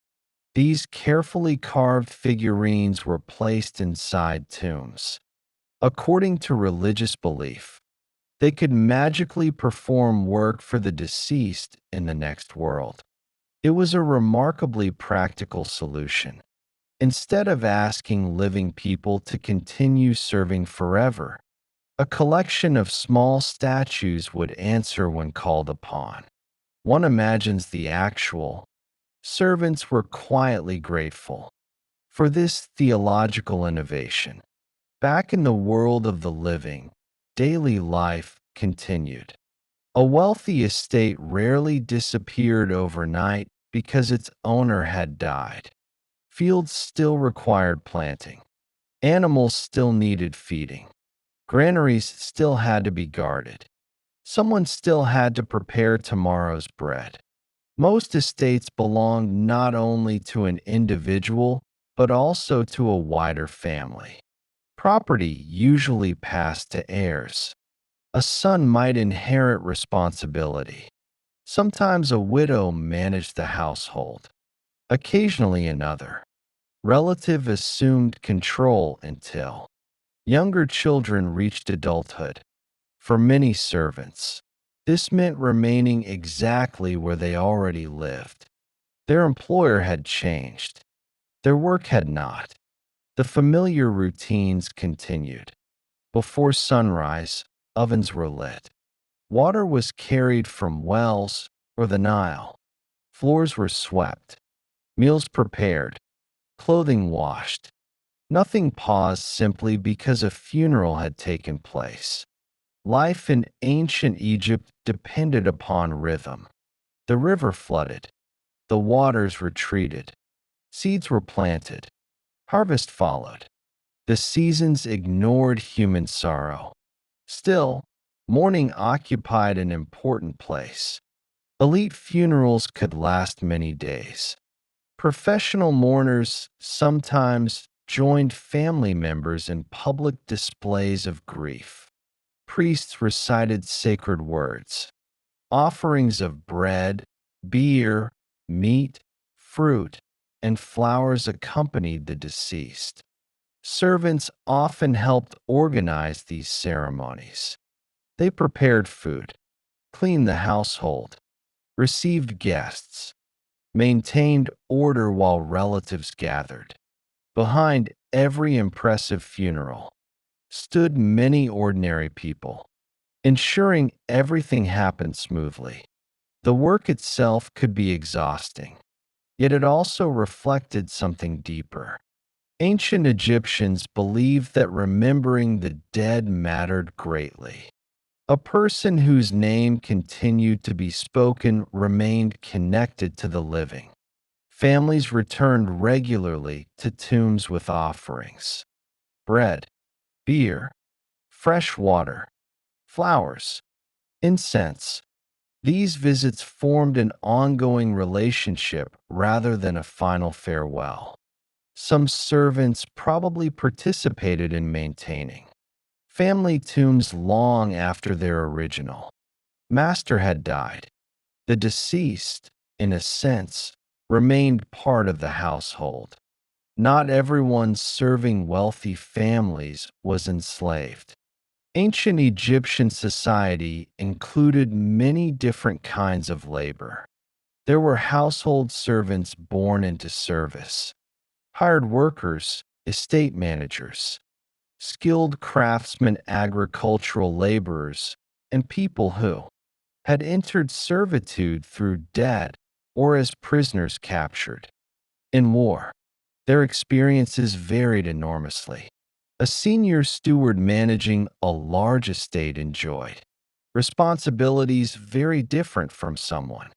These carefully carved figurines were placed inside tombs. According to religious belief, they could magically perform work for the deceased in the next world. It was a remarkably practical solution. Instead of asking living people to continue serving forever, a collection of small statues would answer when called upon. One imagines the actual servants were quietly grateful for this theological innovation. Back in the world of the living, daily life continued. A wealthy estate rarely disappeared overnight because its owner had died. Fields still required planting. Animals still needed feeding. Granaries still had to be guarded. Someone still had to prepare tomorrow's bread. Most estates belonged not only to an individual, but also to a wider family. Property usually passed to heirs. A son might inherit responsibility. Sometimes a widow managed the household. Occasionally another relative assumed control until younger children reached adulthood. For many servants, this meant remaining exactly where they already lived. Their employer had changed. Their work had not. The familiar routines continued. Before sunrise, ovens were lit. Water was carried from wells or the Nile. Floors were swept. Meals prepared. Clothing washed. Nothing paused simply because a funeral had taken place. Life in ancient Egypt depended upon rhythm. The river flooded. The waters retreated. Seeds were planted. Harvest followed. The seasons ignored human sorrow. Still, mourning occupied an important place. Elite funerals could last many days. Professional mourners sometimes joined family members in public displays of grief. Priests recited sacred words. Offerings of bread, beer, meat, fruit, and flowers accompanied the deceased. Servants often helped organize these ceremonies. They prepared food, cleaned the household, received guests, maintained order while relatives gathered. Behind every impressive funeral stood many ordinary people, ensuring everything happened smoothly. The work itself could be exhausting, yet it also reflected something deeper. Ancient Egyptians believed that remembering the dead mattered greatly. A person whose name continued to be spoken remained connected to the living. Families returned regularly to tombs with offerings: bread, beer, fresh water, flowers, incense. These visits formed an ongoing relationship rather than a final farewell. Some servants probably participated in maintaining family tombs long after their original master had died. The deceased, in a sense, remained part of the household. Not everyone serving wealthy families was enslaved. Ancient Egyptian society included many different kinds of labor. There were household servants born into service, hired workers, estate managers, skilled craftsmen, agricultural laborers, and people who had entered servitude through debt or as prisoners captured. In war, their experiences varied enormously. A senior steward managing a large estate enjoyed responsibilities very different from someone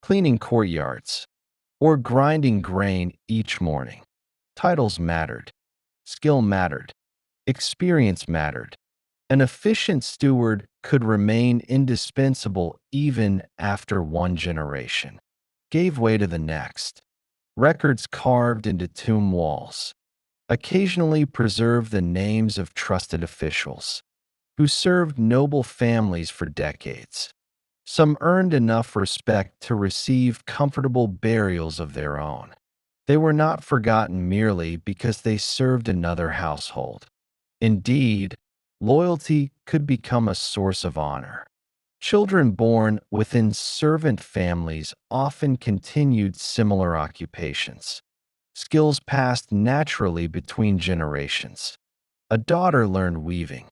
cleaning courtyards or grinding grain each morning. Titles mattered, skill mattered, experience mattered. An efficient steward could remain indispensable even after one generation gave way to the next. Records carved into tomb walls occasionally preserve the names of trusted officials who served noble families for decades. Some earned enough respect to receive comfortable burials of their own. They were not forgotten merely because they served another household. Indeed, loyalty could become a source of honor. Children born within servant families often continued similar occupations, skills passed naturally between generations. A daughter learned weaving.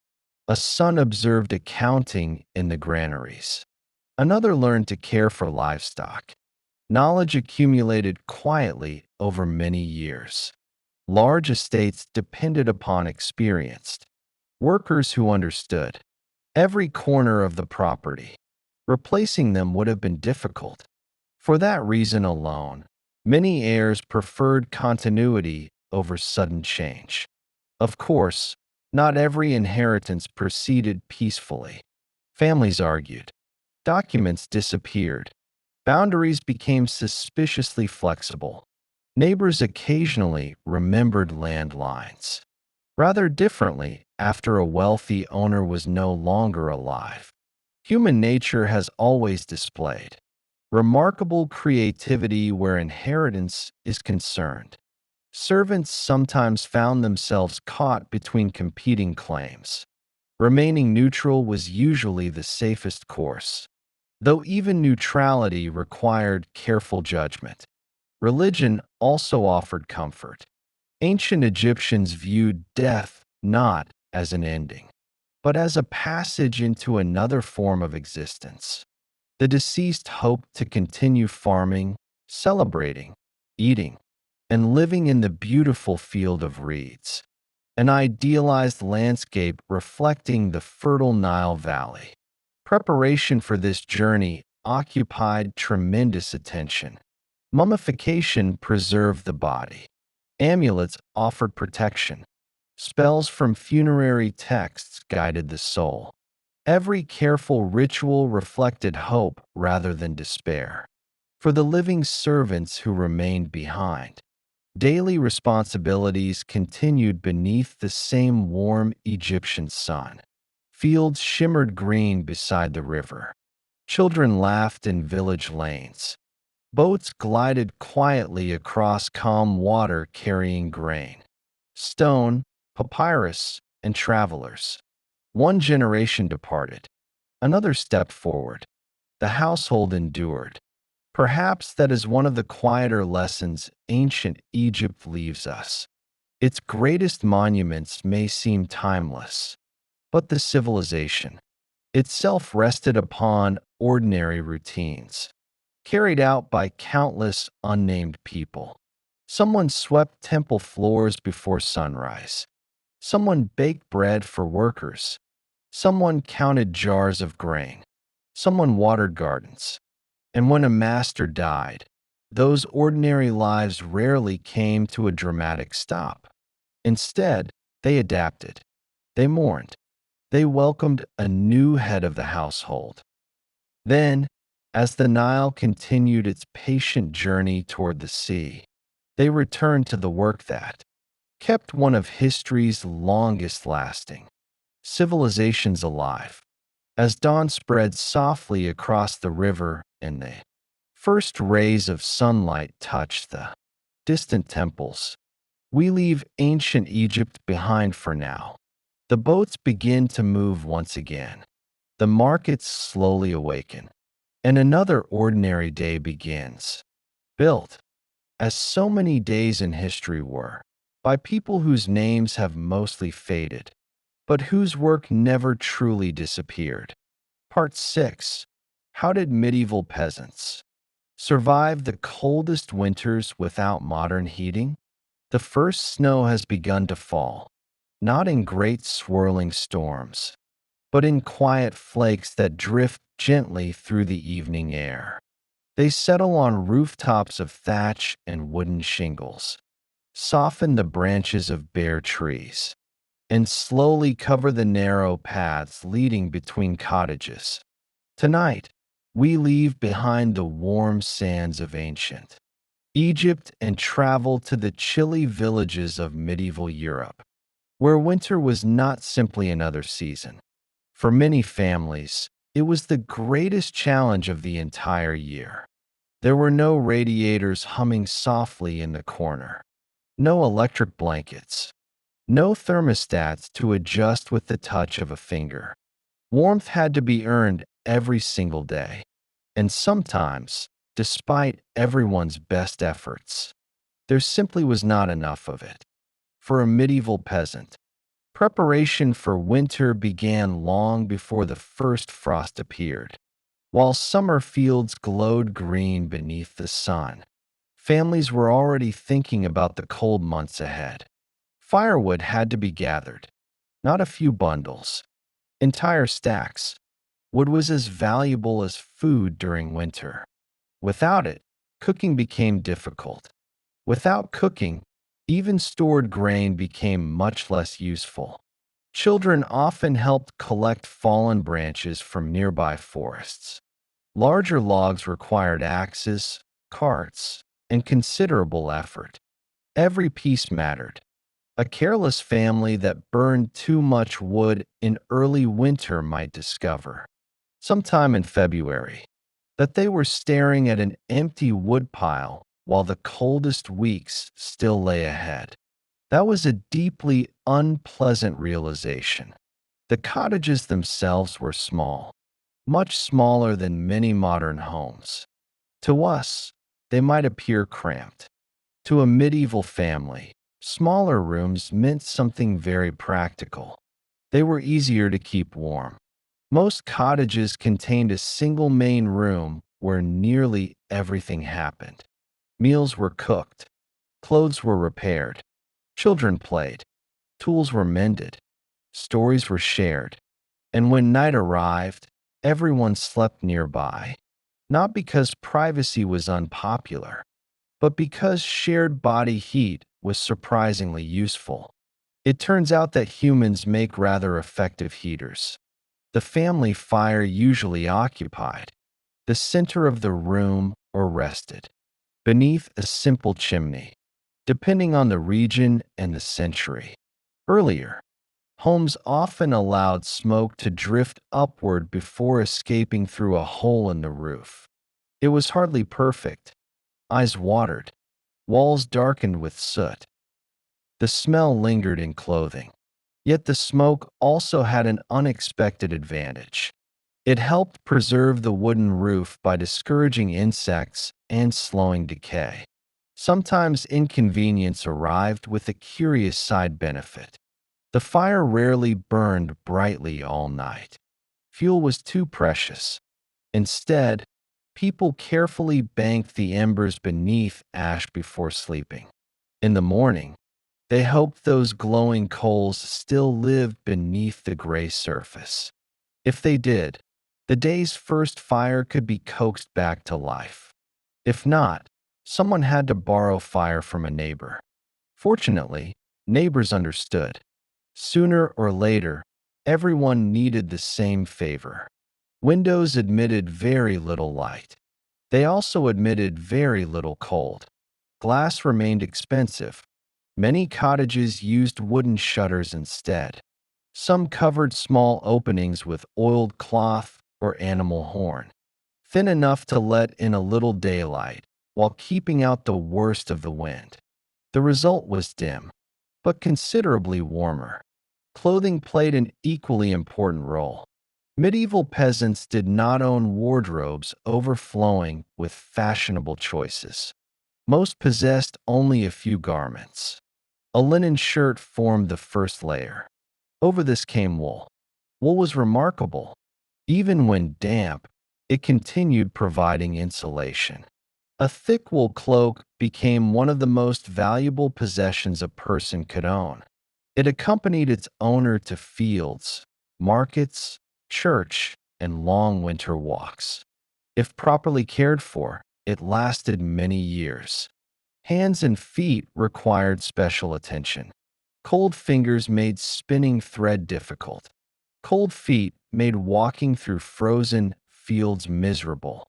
A son observed accounting in the granaries. Another learned to care for livestock. Knowledge accumulated quietly over many years. Large estates depended upon experienced workers who understood every corner of the property. Replacing them would have been difficult. For that reason alone, many heirs preferred continuity over sudden change. Of course, not every inheritance proceeded peacefully. Families argued. Documents disappeared. Boundaries became suspiciously flexible. Neighbors occasionally remembered landlines rather differently after a wealthy owner was no longer alive. Human nature has always displayed remarkable creativity where inheritance is concerned. Servants sometimes found themselves caught between competing claims. Remaining neutral was usually the safest course, though even neutrality required careful judgment. Religion also offered comfort. Ancient Egyptians viewed death not as an ending, but as a passage into another form of existence. The deceased hoped to continue farming, celebrating, eating, and living in the beautiful field of reeds, an idealized landscape reflecting the fertile Nile Valley. Preparation for this journey occupied tremendous attention. Mummification preserved the body. Amulets offered protection. Spells from funerary texts guided the soul. Every careful ritual reflected hope rather than despair. For the living servants who remained behind, daily responsibilities continued beneath the same warm Egyptian sun. Fields shimmered green beside the river. Children laughed in village lanes. Boats glided quietly across calm water carrying grain, stone, papyrus, and travelers. One generation departed. Another stepped forward. The household endured. Perhaps that is one of the quieter lessons ancient Egypt leaves us. Its greatest monuments may seem timeless, but the civilization itself rested upon ordinary routines. carried out by countless unnamed people. Someone swept temple floors before sunrise. Someone baked bread for workers. Someone counted jars of grain. Someone watered gardens. And when a master died, those ordinary lives rarely came to a dramatic stop. Instead, they adapted. They mourned. They welcomed a new head of the household. Then, as the Nile continued its patient journey toward the sea, they returned to the work that kept one of history's longest lasting civilizations alive. As dawn spread softly across the river and the first rays of sunlight touched the distant temples, we leave ancient Egypt behind for now. The boats begin to move once again. The markets slowly awaken, and another ordinary day begins, built, as so many days in history were, by people whose names have mostly faded, but whose work never truly disappeared. Part 6. How did medieval peasants survive the coldest winters without modern heating? The first snow has begun to fall, not in great swirling storms, but in quiet flakes that drift gently through the evening air. They settle on rooftops of thatch and wooden shingles, soften the branches of bare trees, and slowly cover the narrow paths leading between cottages. Tonight, we leave behind the warm sands of ancient Egypt and travel to the chilly villages of medieval Europe, where winter was not simply another season. For many families, it was the greatest challenge of the entire year. There were no radiators humming softly in the corner, no electric blankets, no thermostats to adjust with the touch of a finger. Warmth had to be earned every single day, and sometimes, despite everyone's best efforts, there simply was not enough of it. For a medieval peasant, preparation for winter began long before the first frost appeared. While summer fields glowed green beneath the sun, families were already thinking about the cold months ahead. Firewood had to be gathered, not a few bundles, entire stacks. Wood was as valuable as food during winter. Without it, cooking became difficult. Without cooking, even stored grain became much less useful. Children often helped collect fallen branches from nearby forests. Larger logs required axes, carts, and considerable effort. Every piece mattered. A careless family that burned too much wood in early winter might discover, sometime in February, that they were staring at an empty woodpile while the coldest weeks still lay ahead. That was a deeply unpleasant realization. The cottages themselves were small, much smaller than many modern homes. To us, they might appear cramped. To a medieval family, smaller rooms meant something very practical. They were easier to keep warm. Most cottages contained a single main room where nearly everything happened. Meals were cooked, clothes were repaired, children played, tools were mended, stories were shared, and when night arrived, everyone slept nearby, not because privacy was unpopular, but because shared body heat was surprisingly useful. It turns out that humans make rather effective heaters. The family fire usually occupied the center of the room or rested beneath a simple chimney, depending on the region and the century. Earlier, homes often allowed smoke to drift upward before escaping through a hole in the roof. It was hardly perfect. Eyes watered, walls darkened with soot. The smell lingered in clothing. Yet the smoke also had an unexpected advantage. It helped preserve the wooden roof by discouraging insects and slowing decay. Sometimes inconvenience arrived with a curious side benefit. The fire rarely burned brightly all night. Fuel was too precious. Instead, People carefully banked the embers beneath ash before sleeping. In the morning, they hoped those glowing coals still lived beneath the gray surface. If they did, the day's first fire could be coaxed back to life. If not, someone had to borrow fire from a neighbor. Fortunately, neighbors understood. Sooner or later, everyone needed the same favor. Windows admitted very little light. They also admitted very little cold. Glass remained expensive. Many cottages used wooden shutters instead. Some covered small openings with oiled cloth or animal horn, thin enough to let in a little daylight while keeping out the worst of the wind. The result was dim, but considerably warmer. Clothing played an equally important role. Medieval peasants did not own wardrobes overflowing with fashionable choices. Most possessed only a few garments. A linen shirt formed the first layer. Over this came wool. Wool was remarkable. Even when damp, it continued providing insulation. A thick wool cloak became one of the most valuable possessions a person could own. It accompanied its owner to fields, markets, church, and long winter walks. If properly cared for, it lasted many years. Hands and feet required special attention. Cold fingers made spinning thread difficult. Cold feet made walking through frozen fields miserable.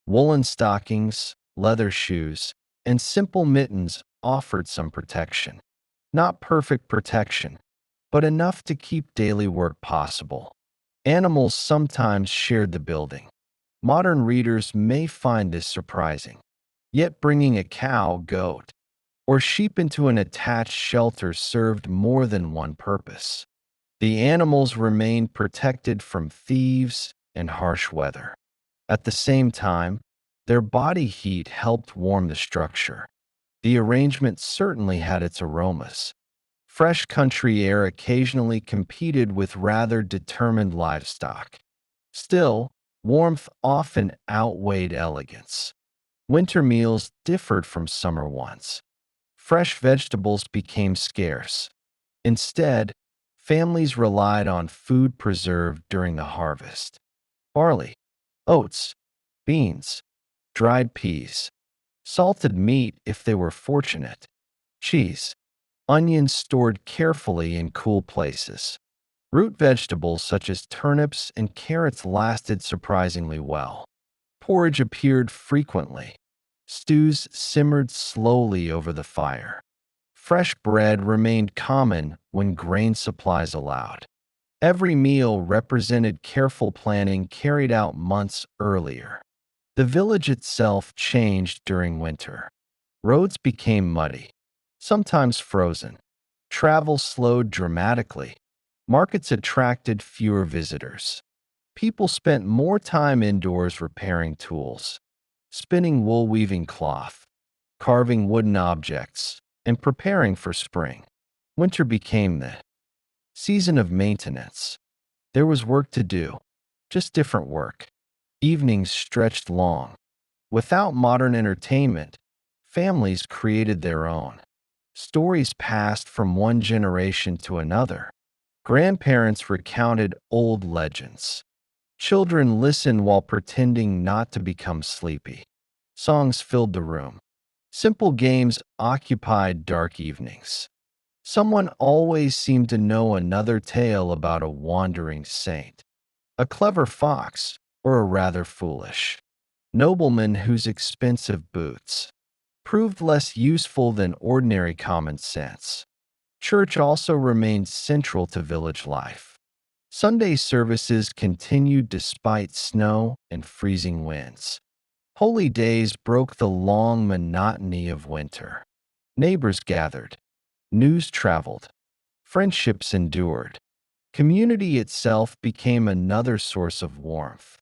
Woolen stockings, leather shoes, and simple mittens offered some protection. Not perfect protection, but enough to keep daily work possible. Animals sometimes shared the building. Modern readers may find this surprising. Yet bringing a cow, goat, or sheep into an attached shelter served more than one purpose. The animals remained protected from thieves and harsh weather. At the same time, their body heat helped warm the structure. The arrangement certainly had its aromas. Fresh country air occasionally competed with rather determined livestock. Still, warmth often outweighed elegance. Winter meals differed from summer ones. Fresh vegetables became scarce. Instead, families relied on food preserved during the harvest. Barley, oats, beans, dried peas, salted meat if they were fortunate, cheese, onions stored carefully in cool places. Root vegetables such as turnips and carrots lasted surprisingly well. Porridge appeared frequently. Stews simmered slowly over the fire. Fresh bread remained common when grain supplies allowed. Every meal represented careful planning carried out months earlier. The village itself changed during winter. Roads became muddy, sometimes frozen. Travel slowed dramatically. Markets attracted fewer visitors. People spent more time indoors repairing tools, spinning wool, weaving cloth, carving wooden objects, and preparing for spring. Winter became the season of maintenance. There was work to do, just different work. Evenings stretched long. Without modern entertainment, families created their own. Stories passed from one generation to another. Grandparents recounted old legends. Children listened while pretending not to become sleepy. Songs filled the room. Simple games occupied dark evenings. Someone always seemed to know another tale about a wandering saint, a clever fox, or a rather foolish nobleman whose expensive boots proved less useful than ordinary common sense. Church also remained central to village life. Sunday services continued despite snow and freezing winds. Holy days broke the long monotony of winter. Neighbors gathered. News traveled. Friendships endured. Community itself became another source of warmth,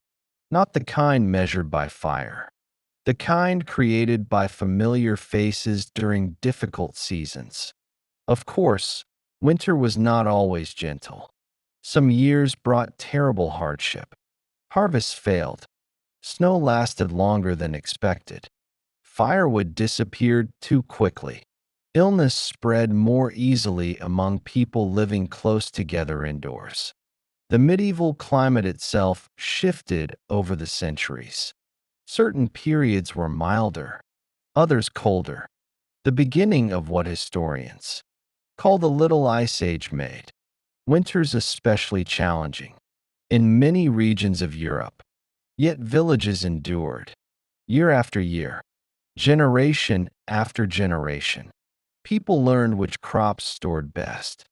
not the kind measured by fire, the kind created by familiar faces during difficult seasons. Of course, winter was not always gentle. Some years brought terrible hardship. Harvests failed. Snow lasted longer than expected. Firewood disappeared too quickly. Illness spread more easily among people living close together indoors. The medieval climate itself shifted over the centuries. Certain periods were milder, others colder, the beginning of what historians call the Little Ice Age made winters especially challenging. In many regions of Europe, yet villages endured, year after year, generation after generation. People learned which crops stored best,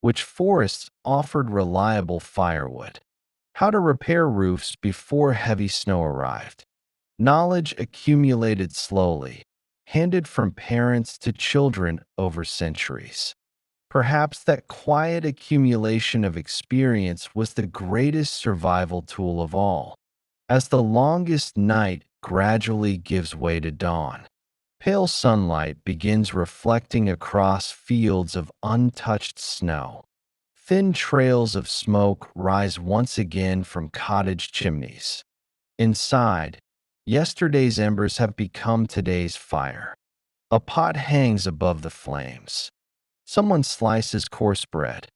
which forests offered reliable firewood, how to repair roofs before heavy snow arrived. Knowledge accumulated slowly, handed from parents to children over centuries. Perhaps that quiet accumulation of experience was the greatest survival tool of all. As the longest night gradually gives way to dawn, pale sunlight begins reflecting across fields of untouched snow. Thin trails of smoke rise once again from cottage chimneys. Inside, yesterday's embers have become today's fire. A pot hangs above the flames. Someone slices coarse bread.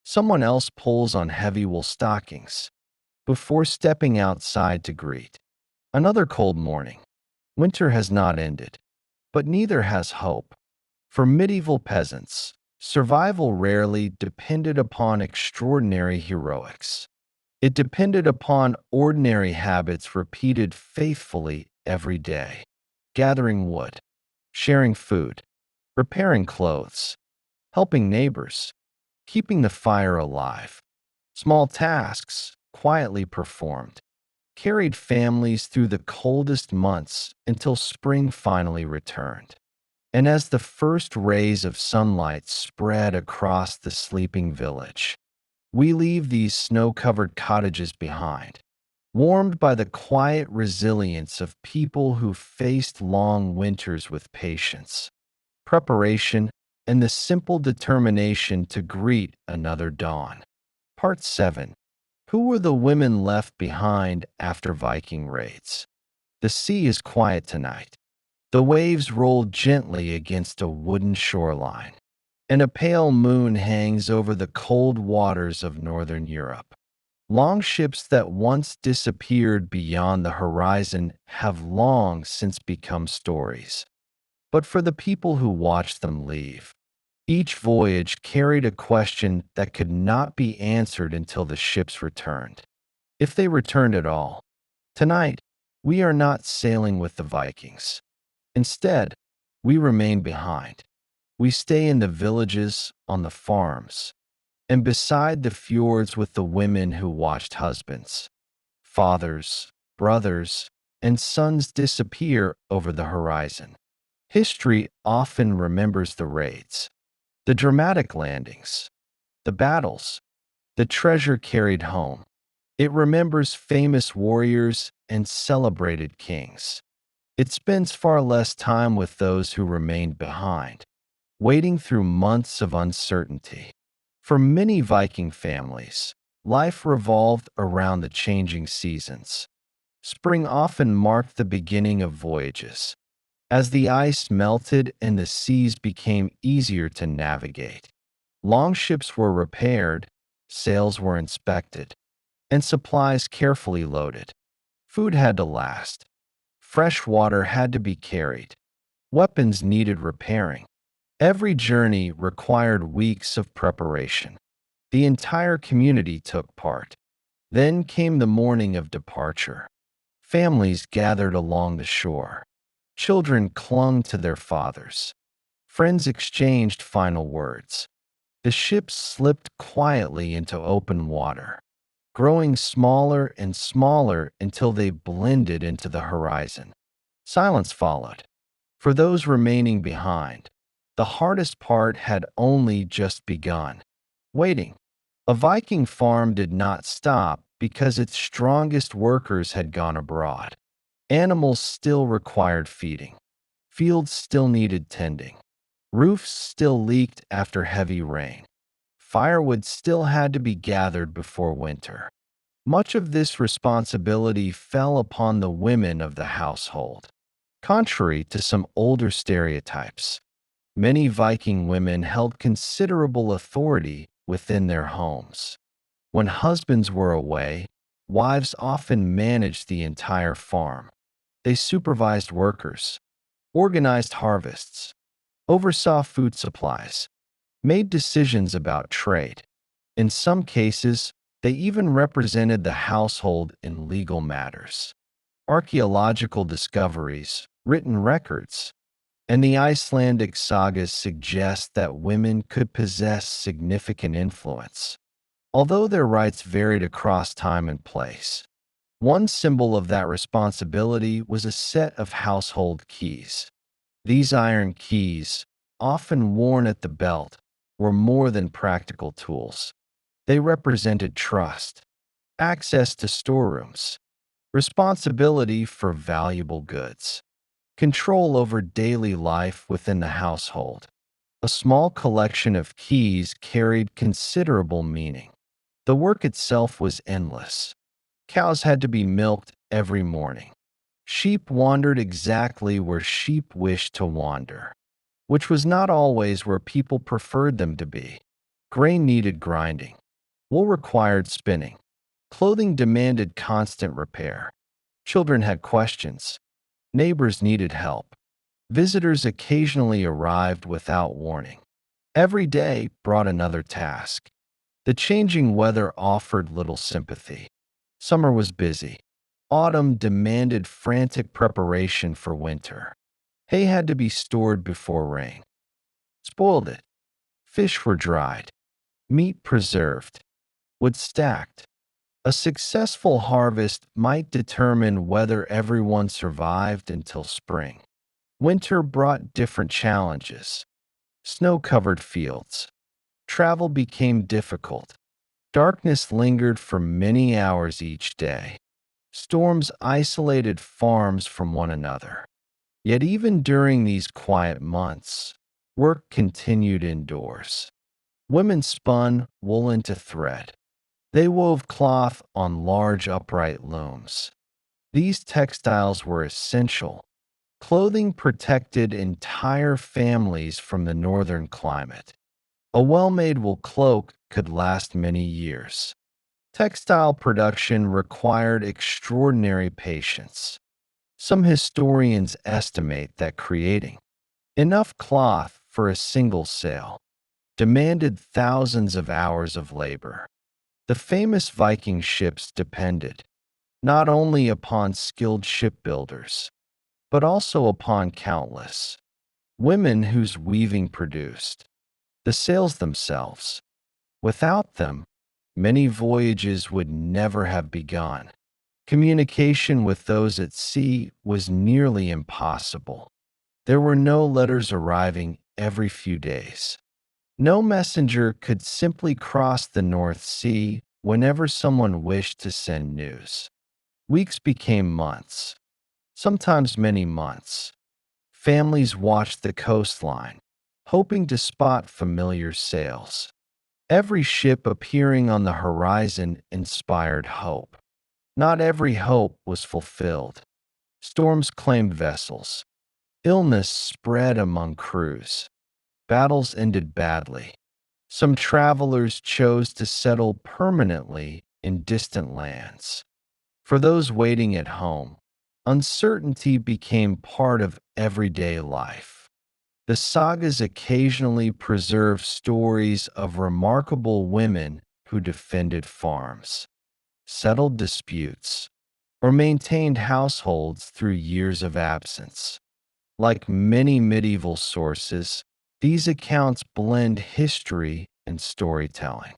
Someone else pulls on heavy wool stockings before stepping outside to greet another cold morning. Winter has not ended, but neither has hope. For medieval peasants, survival rarely depended upon extraordinary heroics. It depended upon ordinary habits repeated faithfully every day. Gathering wood, sharing food, repairing clothes, helping neighbors, keeping the fire alive. Small tasks, quietly performed, carried families through the coldest months until spring finally returned. And as the first rays of sunlight spread across the sleeping village, we leave these snow-covered cottages behind, warmed by the quiet resilience of people who faced long winters with patience, preparation, and the simple determination to greet another dawn. Part 7. Who were the women left behind after Viking raids? The sea is quiet tonight. The waves roll gently against a wooden shoreline, and a pale moon hangs over the cold waters of northern Europe. Longships that once disappeared beyond the horizon have long since become stories. But for the people who watched them leave, each voyage carried a question that could not be answered until the ships returned. If they returned at all. Tonight, we are not sailing with the Vikings. Instead, we remain behind. We stay in the villages, on the farms, and beside the fjords with the women who watched husbands, fathers, brothers, and sons disappear over the horizon. History often remembers the raids, the dramatic landings, the battles, the treasure carried home. It remembers famous warriors and celebrated kings. It spends far less time with those who remained behind, waiting through months of uncertainty. For many Viking families, life revolved around the changing seasons. Spring often marked the beginning of voyages, as the ice melted and the seas became easier to navigate. Longships were repaired, sails were inspected, and supplies carefully loaded. Food had to last. Fresh water had to be carried. Weapons needed repairing. Every journey required weeks of preparation. The entire community took part. Then came the morning of departure. Families gathered along the shore. Children clung to their fathers. Friends exchanged final words. The ships slipped quietly into open water, growing smaller and smaller until they blended into the horizon. Silence followed. For those remaining behind, the hardest part had only just begun. Waiting. A Viking farm did not stop because its strongest workers had gone abroad. Animals still required feeding. Fields still needed tending. Roofs still leaked after heavy rain. Firewood still had to be gathered before winter. Much of this responsibility fell upon the women of the household. Contrary to some older stereotypes, many Viking women held considerable authority within their homes. When husbands were away, wives often managed the entire farm. They supervised workers, organized harvests, oversaw food supplies, made decisions about trade. In some cases, they even represented the household in legal matters. Archaeological discoveries, written records, and the Icelandic sagas suggest that women could possess significant influence, although their rights varied across time and place. One symbol of that responsibility was a set of household keys. These iron keys, often worn at the belt, were more than practical tools. They represented trust, access to storerooms, responsibility for valuable goods, control over daily life within the household. A small collection of keys carried considerable meaning. The work itself was endless. Cows had to be milked every morning. Sheep wandered exactly where sheep wished to wander, which was not always where people preferred them to be. Grain needed grinding. Wool required spinning. Clothing demanded constant repair. Children had questions. Neighbors needed help. Visitors occasionally arrived without warning. Every day brought another task. The changing weather offered little sympathy. Summer was busy. Autumn demanded frantic preparation for winter. Hay had to be stored before rain. Spoiled it. Fish were dried. Meat preserved. Wood stacked. A successful harvest might determine whether everyone survived until spring. Winter brought different challenges. Snow-covered fields. Travel became difficult. Darkness lingered for many hours each day. Storms isolated farms from one another. Yet even during these quiet months, work continued indoors. Women spun wool into thread. They wove cloth on large upright looms. These textiles were essential. Clothing protected entire families from the northern climate. A well-made wool cloak could last many years. Textile production required extraordinary patience. Some historians estimate that creating enough cloth for a single sail demanded thousands of hours of labor. The famous Viking ships depended not only upon skilled shipbuilders, but also upon countless women whose weaving produced the sails themselves. Without them, many voyages would never have begun. Communication with those at sea was nearly impossible. There were no letters arriving every few days. No messenger could simply cross the North Sea whenever someone wished to send news. Weeks became months, sometimes many months. Families watched the coastline, hoping to spot familiar sails. Every ship appearing on the horizon inspired hope. Not every hope was fulfilled. Storms claimed vessels. Illness spread among crews. Battles ended badly. Some travelers chose to settle permanently in distant lands. For those waiting at home, uncertainty became part of everyday life. The sagas occasionally preserve stories of remarkable women who defended farms, settled disputes, or maintained households through years of absence. Like many medieval sources, these accounts blend history and storytelling.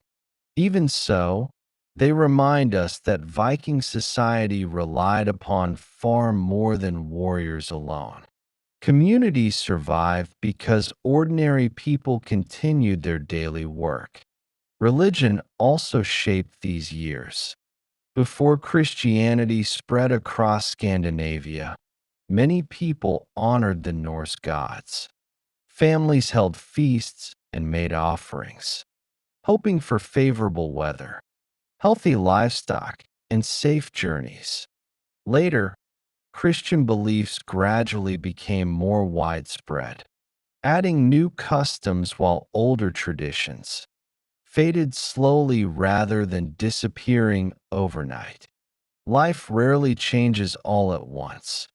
Even so, they remind us that Viking society relied upon far more than warriors alone. Communities survived because ordinary people continued their daily work. Religion also shaped these years. Before Christianity spread across Scandinavia, many people honored the Norse gods. Families held feasts and made offerings, hoping for favorable weather, healthy livestock, and safe journeys. Later, Christian beliefs gradually became more widespread, adding new customs while older traditions faded slowly rather than disappearing overnight. Life rarely changes all at once.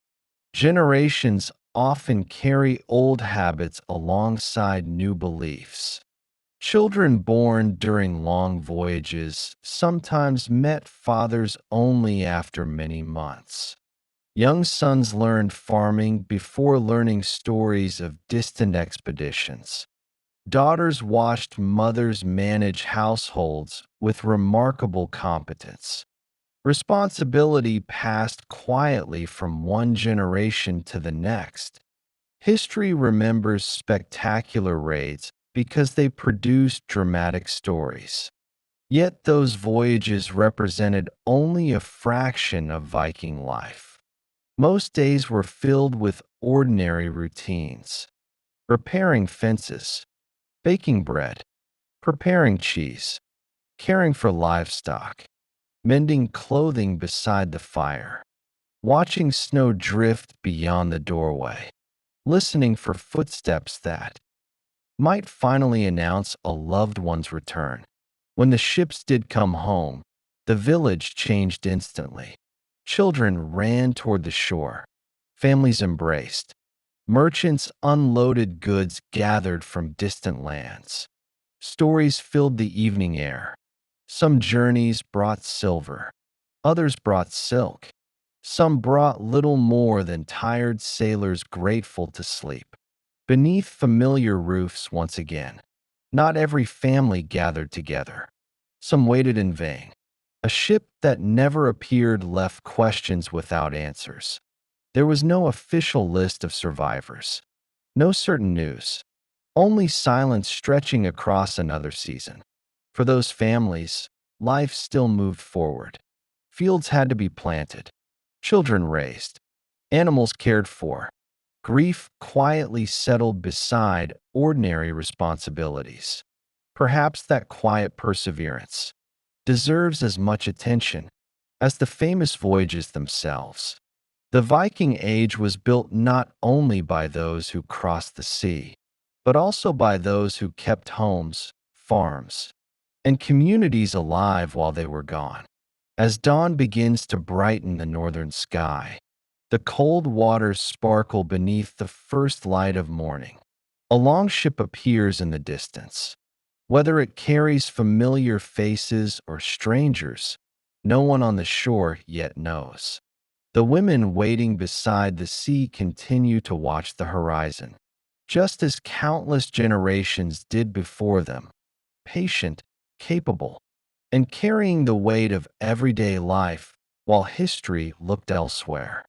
Generations often carry old habits alongside new beliefs. Children born during long voyages sometimes met fathers only after many months. Young sons learned farming before learning stories of distant expeditions. Daughters watched mothers manage households with remarkable competence. Responsibility passed quietly from one generation to the next. History remembers spectacular raids because they produced dramatic stories. Yet those voyages represented only a fraction of Viking life. Most days were filled with ordinary routines: repairing fences, baking bread, preparing cheese, caring for livestock, mending clothing beside the fire, watching snow drift beyond the doorway, listening for footsteps that might finally announce a loved one's return. When the ships did come home, the village changed instantly. Children ran toward the shore. Families embraced. Merchants unloaded goods gathered from distant lands. Stories filled the evening air. Some journeys brought silver. Others brought silk. Some brought little more than tired sailors grateful to sleep beneath familiar roofs once again. Not every family gathered together. Some waited in vain. A ship that never appeared left questions without answers. There was no official list of survivors, no certain news, only silence stretching across another season. For those families, life still moved forward. Fields had to be planted, children raised, animals cared for. Grief quietly settled beside ordinary responsibilities. Perhaps that quiet perseverance deserves as much attention as the famous voyages themselves. The Viking Age was built not only by those who crossed the sea, but also by those who kept homes, farms, and communities alive while they were gone. As dawn begins to brighten the northern sky, the cold waters sparkle beneath the first light of morning. A longship appears in the distance. Whether it carries familiar faces or strangers, no one on the shore yet knows. The women waiting beside the sea continue to watch the horizon, just as countless generations did before them, patient, capable, and carrying the weight of everyday life while history looked elsewhere.